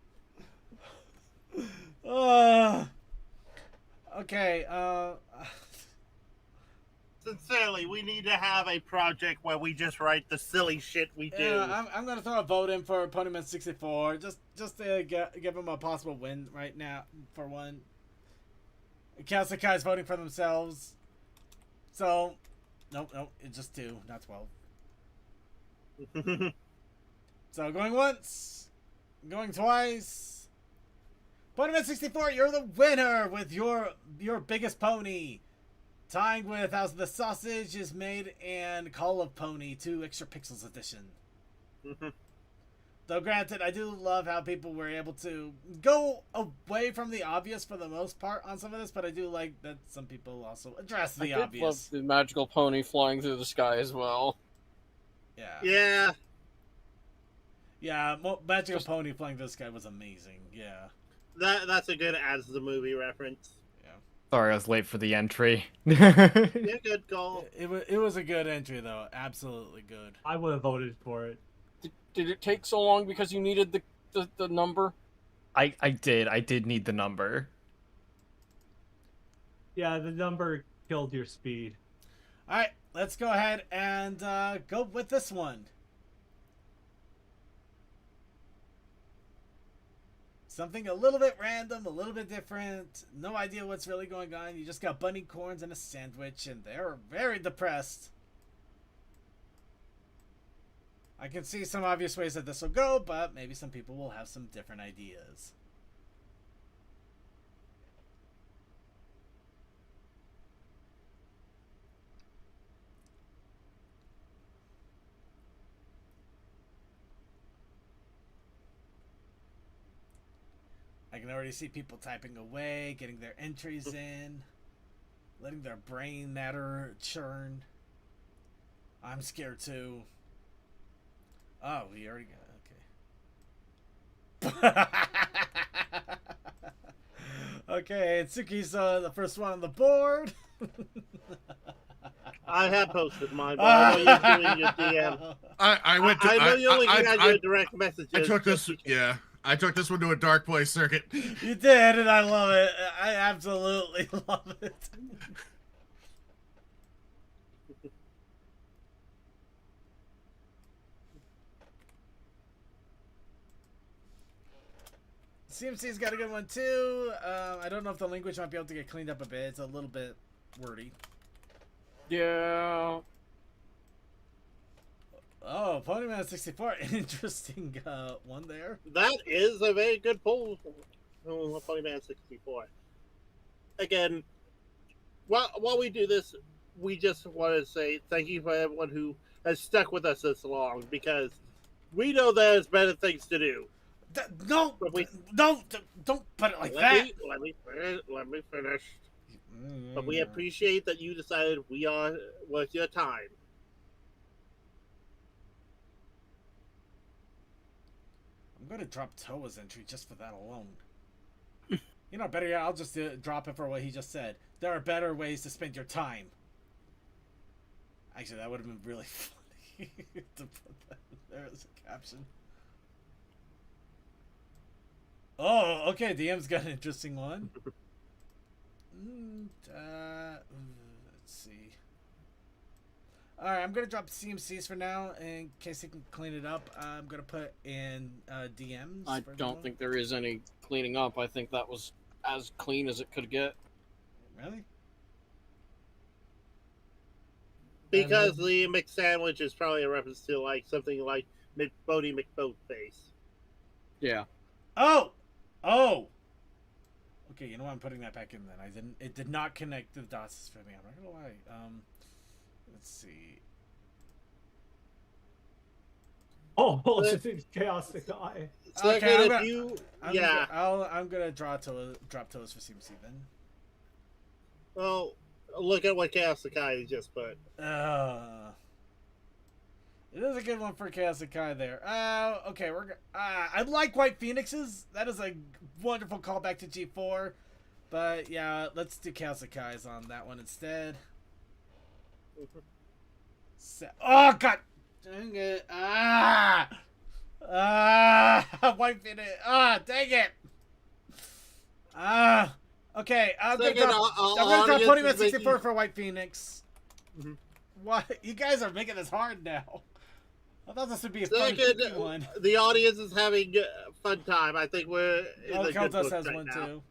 Okay, Sincerely, we need to have a project where we just write the silly shit we do. yeah, I'm gonna throw a vote in for Ponyman 64, just to give him a possible win right now for one. Kalsekai's voting for themselves, so nope, it's just 2, not 12. So going once, going twice. Ponyman 64, you're the winner with your biggest pony. Tying with House of the Sausage is Made and Call of Pony 2 Extra Pixels Edition. Though granted, I do love how people were able to go away from the obvious for the most part on some of this, but I do like that some people also address the I obvious. love the magical pony flying through the sky as well. Yeah. Yeah, Magical Pony flying through the sky was amazing. Yeah. That's a good as the movie reference. Sorry, I was late for the entry. Yeah, good call. It was a good entry though, absolutely good. I would have voted for it. Did it take so long because you needed the number? I did need the number. Yeah, the number killed your speed. All right, let's go ahead and go with this one. Something a little bit random, a little bit different. No idea what's really going on. You just got bunny corns and a sandwich, and they're very depressed. I can see some obvious ways that this will go, but maybe some people will have some different ideas. I can already see people typing away, getting their entries in, letting their brain matter churn. I'm scared too. Oh, we already got okay. Okay, and Tsuki's the first one on the board. I have posted mine, but I know you're doing your DM. I went to. I know you only got your direct messages. I took this. Yeah, I took this one to a dark place circuit. You did, and I love it. I absolutely love it. CMC's got a good one too. I don't know if the language might be able to get cleaned up a bit. It's a little bit wordy. Yeah. Oh, Ponyman 64. Interesting one there. That is a very good poll. Oh, Ponyman 64. Again, while we do this, we just want to say thank you for everyone who has stuck with us this long, because we know there's better things to do. No, don't put it like that. Let me finish. But we appreciate that you decided we are worth your time. I'm going to drop Toa's entry just for that alone. You know, better yet, I'll just drop it for what he just said. There are better ways to spend your time. Actually, that would have been really funny to put that there as a caption. Oh, okay. DM's got an interesting one. Let's see. All right, I'm gonna drop CMCs for now in case he can clean it up. I'm gonna put in DMs. I don't think there is any cleaning up. I think that was as clean as it could get. Really? Because the McSandwich is probably a reference to like something like McBodie McBoatface. Yeah. Oh. Okay, you know what? I'm putting that back in then. It did not connect the dots for me. I'm not gonna lie. Let's see. Oh, it's chaotic eye. Second, Okay, I'm gonna drop toes for CMC then. Well, look at what Chaos Sakai just put. It is a good one for Chaos Sakai there. Okay, I like White Phoenixes. That is a wonderful callback to G4. But yeah, let's do Chaos Sakai's on that one instead. Oh god, dang it! White Phoenix. Dang it! Okay, I'm gonna drop 20-64 for White Phoenix. Mm-hmm. What? You guys are making this hard now. I thought this would be a fun one. The audience is having a fun time. I think we're in a good Goldust book has right one now. too.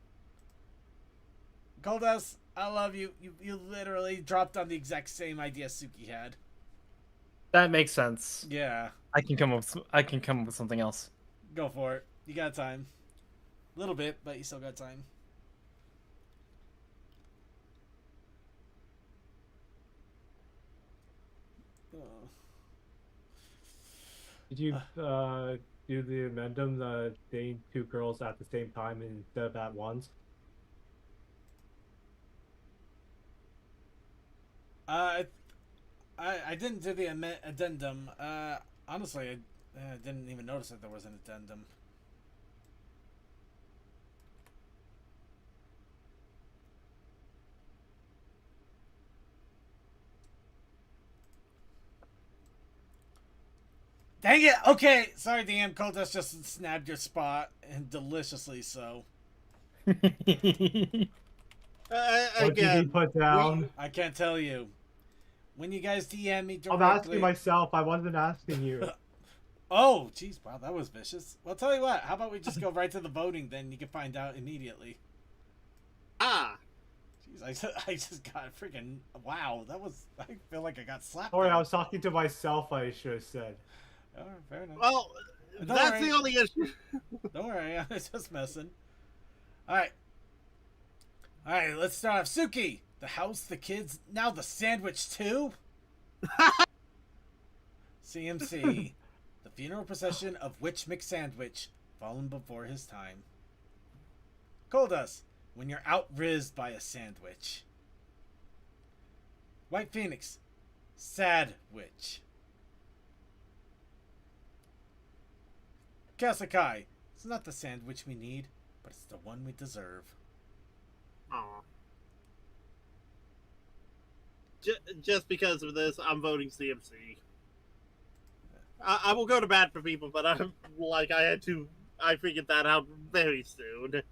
Goldust, I love you. You literally dropped on the exact same idea Suki had. That makes sense. Yeah. I can come up with something else. Go for it. You got time. A little bit, but you still got time. Did you do the amendum dating two girls at the same time instead of at once? I didn't do the addendum. Honestly, I didn't even notice that there was an addendum. Dang it! Okay, sorry, DM. Coldust just snapped your spot, and deliciously so. What did he put down? I can't tell you. When you guys DM me directly... I'm asking myself. I wasn't asking you. Oh, jeez, wow, that was vicious. Well, I'll tell you what. How about we just go right to the voting, then you can find out immediately. Jeez, I just got freaking... Wow, that was... I feel like I got slapped. Sorry, I was talking to myself, I should have said. Oh, fair enough. Well, that's the only issue. Don't worry, I was just messing. Alright, let's start off. Suki, the house, the kids, now the sandwich too? CMC, the funeral procession of Witch McSandwich, fallen before his time. Coldust, when you're out-rizzed by a sandwich. White Phoenix, sad witch. Kasakai, it's not the sandwich we need, but it's the one we deserve. Aw. Just because of this, I'm voting CMC. I will go to bat for people, but I figured that out very soon.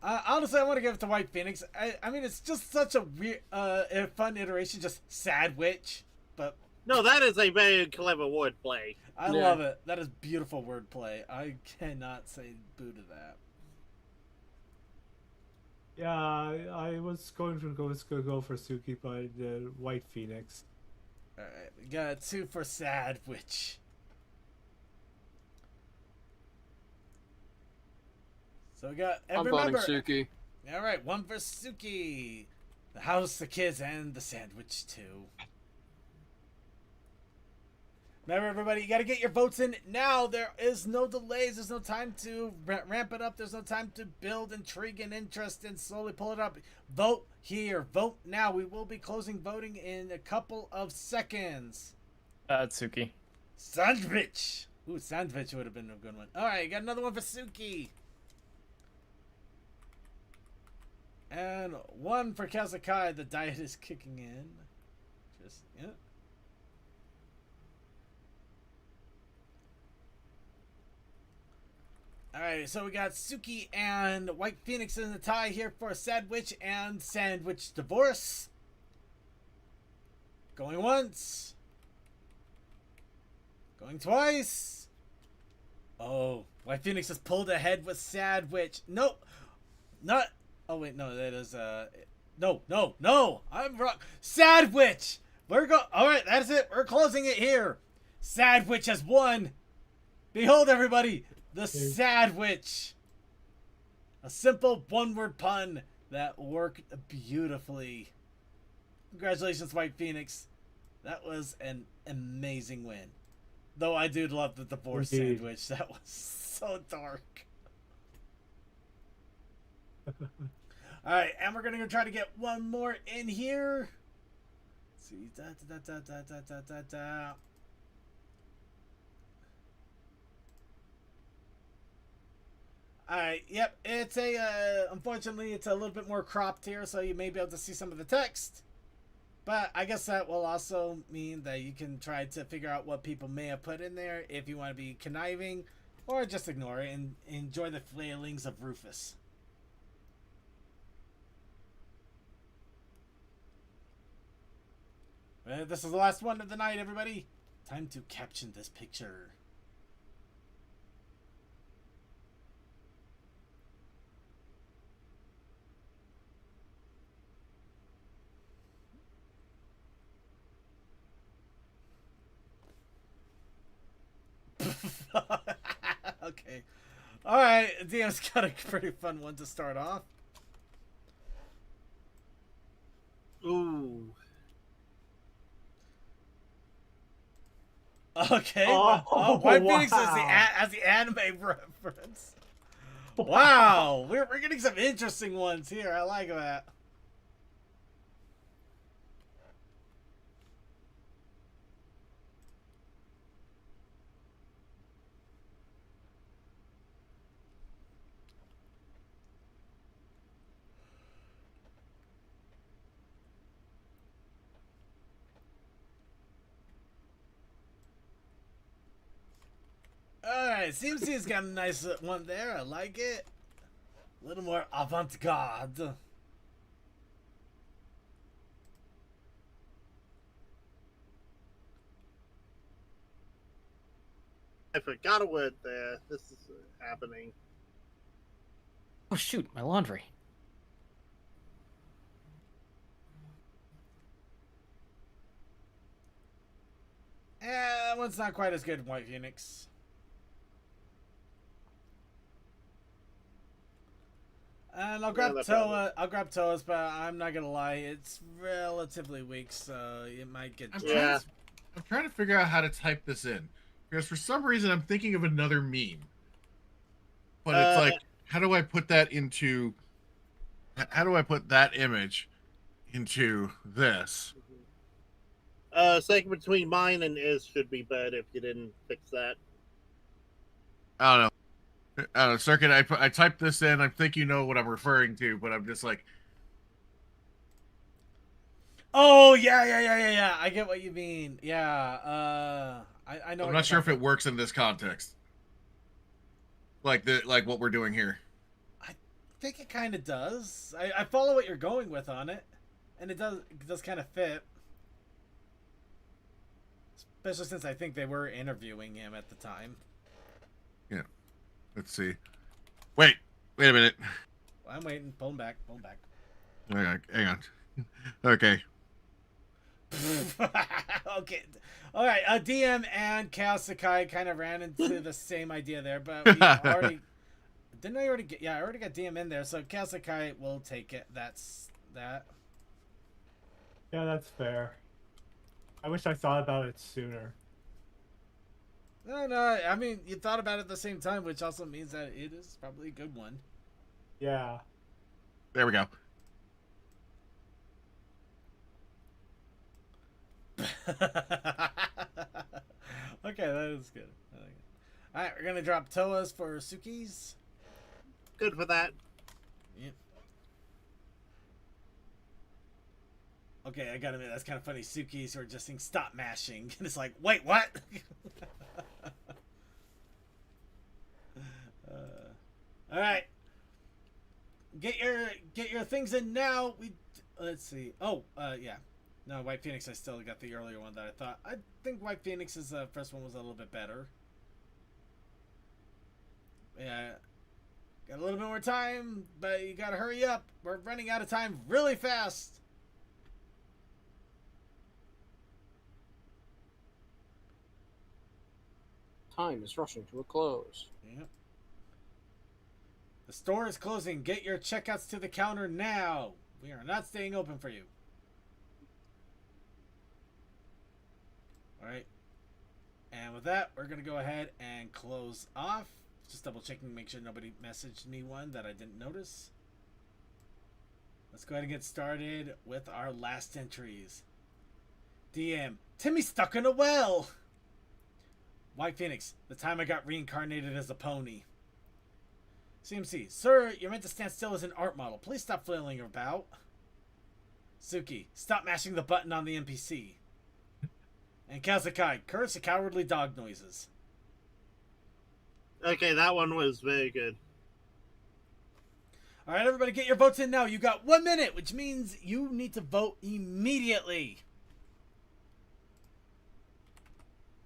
Honestly, I want to give it to White Phoenix. I mean, it's just such a weird, a fun iteration, just sad witch, but... No, that is a very clever wordplay. I love it. That is beautiful wordplay. I cannot say boo to that. Yeah, I was going to go for Suki, but White Phoenix. Alright, we got 2 for sad witch. So we got... I'm voting Suki. Alright, 1 for Suki. The house, the kids, and the sandwich too. Remember, everybody, you got to get your votes in now. There is no delays. There's no time to ramp it up. There's no time to build intrigue and interest and slowly pull it up. Vote here. Vote now. We will be closing voting in a couple of seconds. Suki. Sandwich. Ooh, sandwich would have been a good one. All right, got another one for Suki. And 1 for Kazakai. The diet is kicking in. Just, yeah. Alright, so we got Suki and White Phoenix in the tie here for Sad Witch and Sandwich Divorce. Going once. Going twice. Oh, White Phoenix has pulled ahead with Sad Witch. Nope. Not. Oh, wait, no, that is, No. I'm wrong. Sad Witch. Alright, that's it. We're closing it here. Sad Witch has won. Behold, everybody. The Sad Witch. A simple one-word pun that worked beautifully. Congratulations, White Phoenix. That was an amazing win. Though I do love the divorce sandwich. That was so dark. Alright, and we're gonna go try to get one more in here. Let's see. Alright, yep. It's unfortunately, it's a little bit more cropped here, so you may be able to see some of the text. But I guess that will also mean that you can try to figure out what people may have put in there if you want to be conniving, or just ignore it and enjoy the flailings of Rufus. This is the last one of the night, everybody. Time to caption this picture. Okay. Alright, DM's got a pretty fun one to start off. Ooh. Okay. Oh, White wow. Phoenix as the anime reference. Wow. We're getting some interesting ones here. I like that. Alright, seems he's got a nice one there. I like it. A little more avant-garde. I forgot a word there. This is happening. Oh shoot, my laundry. That one's not quite as good, White Phoenix. And I'll grab Toa. I'll grab Toa's, but I'm not gonna lie, it's relatively weak, so it might get. I'm trying to figure out how to type this in, because for some reason I'm thinking of another meme. But it's like, how do I put that into? How do I put that image into this? Second between mine and is should be bad if you didn't fix that. I don't know. Circuit, I typed this in. I think you know what I'm referring to, but I'm just like, Oh yeah. I get what you mean. Yeah. I know. I'm not sure if it works in this context. Like what we're doing here. I think it kind of does. I follow what you're going with on it, and it does kind of fit. Especially since I think they were interviewing him at the time. Yeah. Let's see. Wait a minute. I'm waiting. Pull him back. Hang on. Okay. Okay. All right. DM and Chaos Sakai kind of ran into the same idea there, but we already didn't. I already get. Yeah, I already got DM in there, so Chaos Sakai will take it. That's that. Yeah, that's fair. I wish I thought about it sooner. No. I mean, you thought about it at the same time, which also means that it is probably a good one. Yeah. There we go. Okay, that is good. I like it. All right, we're gonna drop Toa's for Suki's. Good for that. Yep. Okay, I gotta admit, that's kind of funny. Suki's who are just saying stop mashing, and it's like, wait, what? All right, get your things in now. Let's see. Oh, yeah. No, White Phoenix, I still got the earlier one that I thought. I think White Phoenix's first one was a little bit better. Yeah. Got a little bit more time, but you gotta hurry up. We're running out of time really fast. Time is rushing to a close. Yep. The store is closing. Get your checkouts to the counter now. We are not staying open for you. Alright. And with that, we're going to go ahead and close off. Just double checking, make sure nobody messaged me one that I didn't notice. Let's go ahead and get started with our last entries. DM, Timmy stuck in a well. White Phoenix, the time I got reincarnated as a pony. CMC, sir, you're meant to stand still as an art model. Please stop flailing about. Suki, stop mashing the button on the NPC. And Kazakai, curse the cowardly dog noises. Okay, that one was very good. All right, everybody, get your votes in now. You got 1 minute, which means you need to vote immediately.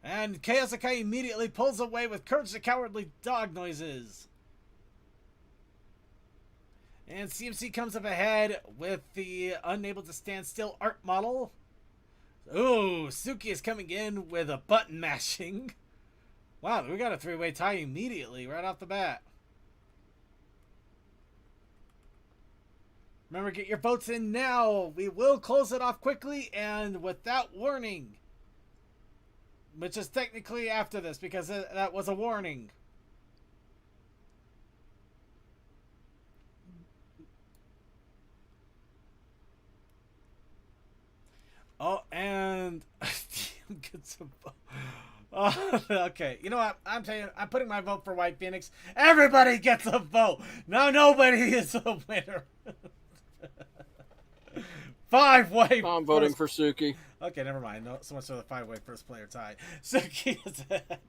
And Kazakai immediately pulls away with Courage the Cowardly Dog Noises. And CMC comes up ahead with the Unable to Stand Still art model. Ooh, Suki is coming in with a button mashing. Wow, we got a three-way tie immediately, right off the bat. Remember, get your votes in now. We will close it off quickly and without warning. Which is technically after this, because that was a warning. Oh, and gets a vote. Oh, okay. You know what? I'm putting my vote for White Phoenix. Everybody gets a vote. Now nobody is a winner. 5-way. I'm voting for Suki. Okay, never mind. No, so much for the 5-way first player tie. Suki is ahead.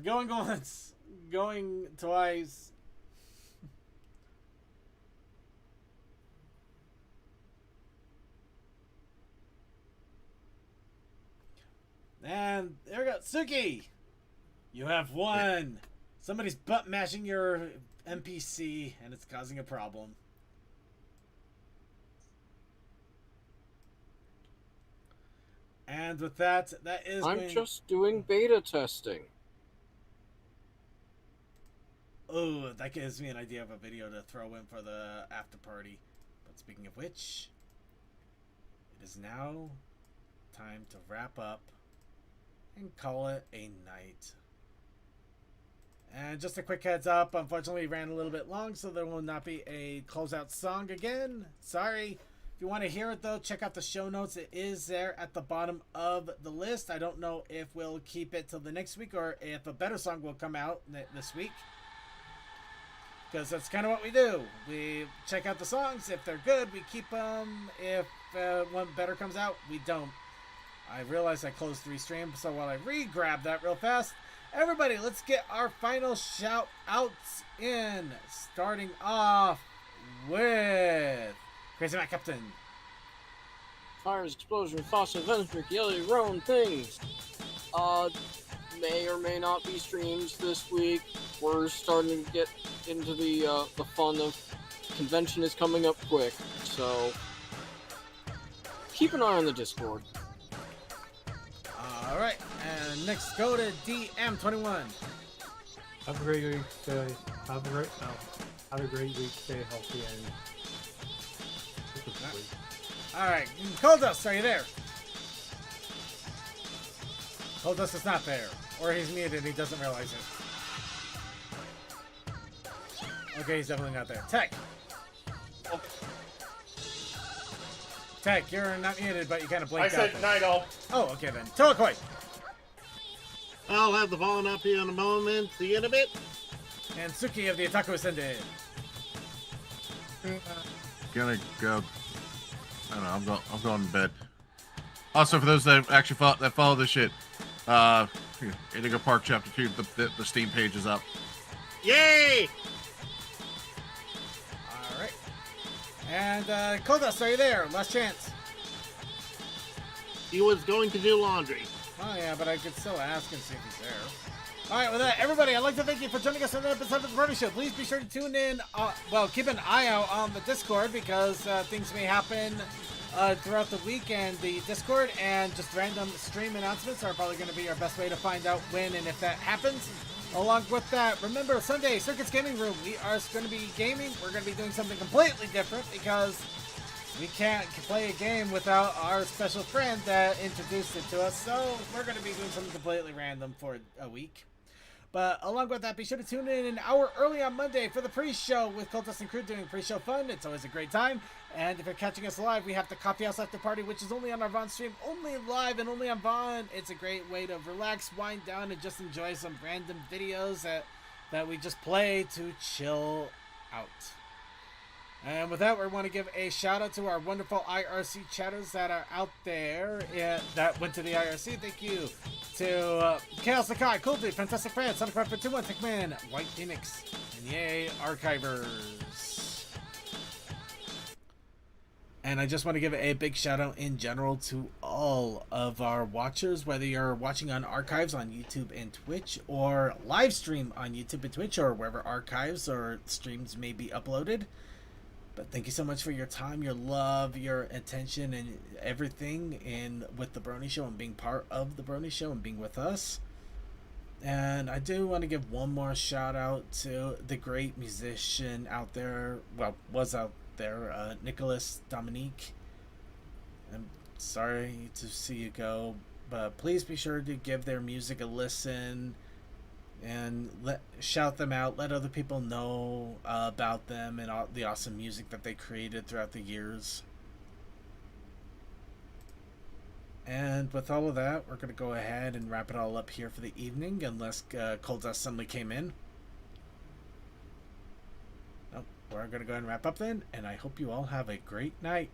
Going once, going twice. And there we go. Suki, you have won. Somebody's butt mashing your NPC and it's causing a problem. And with that, that is. I'm just doing beta testing. Oh, that gives me an idea of a video to throw in for the after party. But speaking of which, it is now time to wrap up and call it a night. And just a quick heads up, unfortunately we ran a little bit long, so there will not be a closeout song again. Sorry. If you want to hear it though, check out the show notes. It is there at the bottom of the list. I don't know if we'll keep it till the next week or if a better song will come out this week. Because that's kind of what we do. We check out the songs. If they're good, we keep them. If one better comes out, we don't. I realized I closed 3 streams, so while I re-grab that real fast, everybody, let's get our final shout-outs in. Starting off with Crazy Matt Captain. Fires, explosions, fossil, Venomstrick, Yellow, Roan, things. May or may not be streams this week. We're starting to get into the fun of convention is coming up quick, so keep an eye on the Discord. Alright, and next go to DM21. Have a great week. Have a great week. Stay healthy and. Alright, Coldust, are you there? Coldust is not there. Or he's muted and he doesn't realize it. Okay, he's definitely not there. Tech! Tech, you're not muted, but you kind of blinked out. I said night all. Oh, okay then. Telekoi! I'll have the fallen up here in a moment. See you in a bit. And Suki of the Otaku Ascended. Gonna go. I don't know. I'm going to bed. Also, for those that actually follow this shit, Indigo Park Chapter 2, the Steam page is up. Yay! Alright. And Kodas, are you there? Last chance. He was going to do laundry. Oh yeah, but I could still ask and see if he's there. Alright, with that, everybody, I'd like to thank you for joining us on another episode of the Brony Show. Please be sure to tune in, well, keep an eye out on the Discord, because things may happen throughout the week, and the Discord and just random stream announcements are probably going to be our best way to find out when and if that happens. Along with that, remember, Sunday, Circuits Gaming Room, we are going to be gaming. We're going to be doing something completely different, because we can't play a game without our special friend that introduced it to us, so we're going to be doing something completely random for a week. But along with that, be sure to tune in an hour early on Monday for the pre-show with Cultist and Crew doing pre-show fun. It's always a great time. And if you're catching us live, we have the Coffee House After Party, which is only on our Vaughn stream, only live and only on Vaughn. It's a great way to relax, wind down, and just enjoy some random videos that we just play to chill out. And with that, we want to give a shout out to our wonderful IRC chatters that are out there that went to the IRC. Thank you to Chaos Sakai, Cool Dude, Fantastic Fran, Sonic for 21, Tickman, White Phoenix, and yay, Archivers. And I just want to give a big shout out in general to all of our watchers, whether you're watching on archives on YouTube and Twitch, or live stream on YouTube and Twitch, or wherever archives or streams may be uploaded. But thank you so much for your time, your love, your attention, and everything with the Brony Show and being part of the Brony Show and being with us. And I do want to give one more shout out to the great musician out there, well, was out there, Nicholas Dominique. I'm sorry to see you go, but please be sure to give their music a listen. And shout them out, let other people know about them and all the awesome music that they created throughout the years. And with all of that, we're going to go ahead and wrap it all up here for the evening, unless Cold Dust suddenly came in. Nope, we're going to go ahead and wrap up then, and I hope you all have a great night.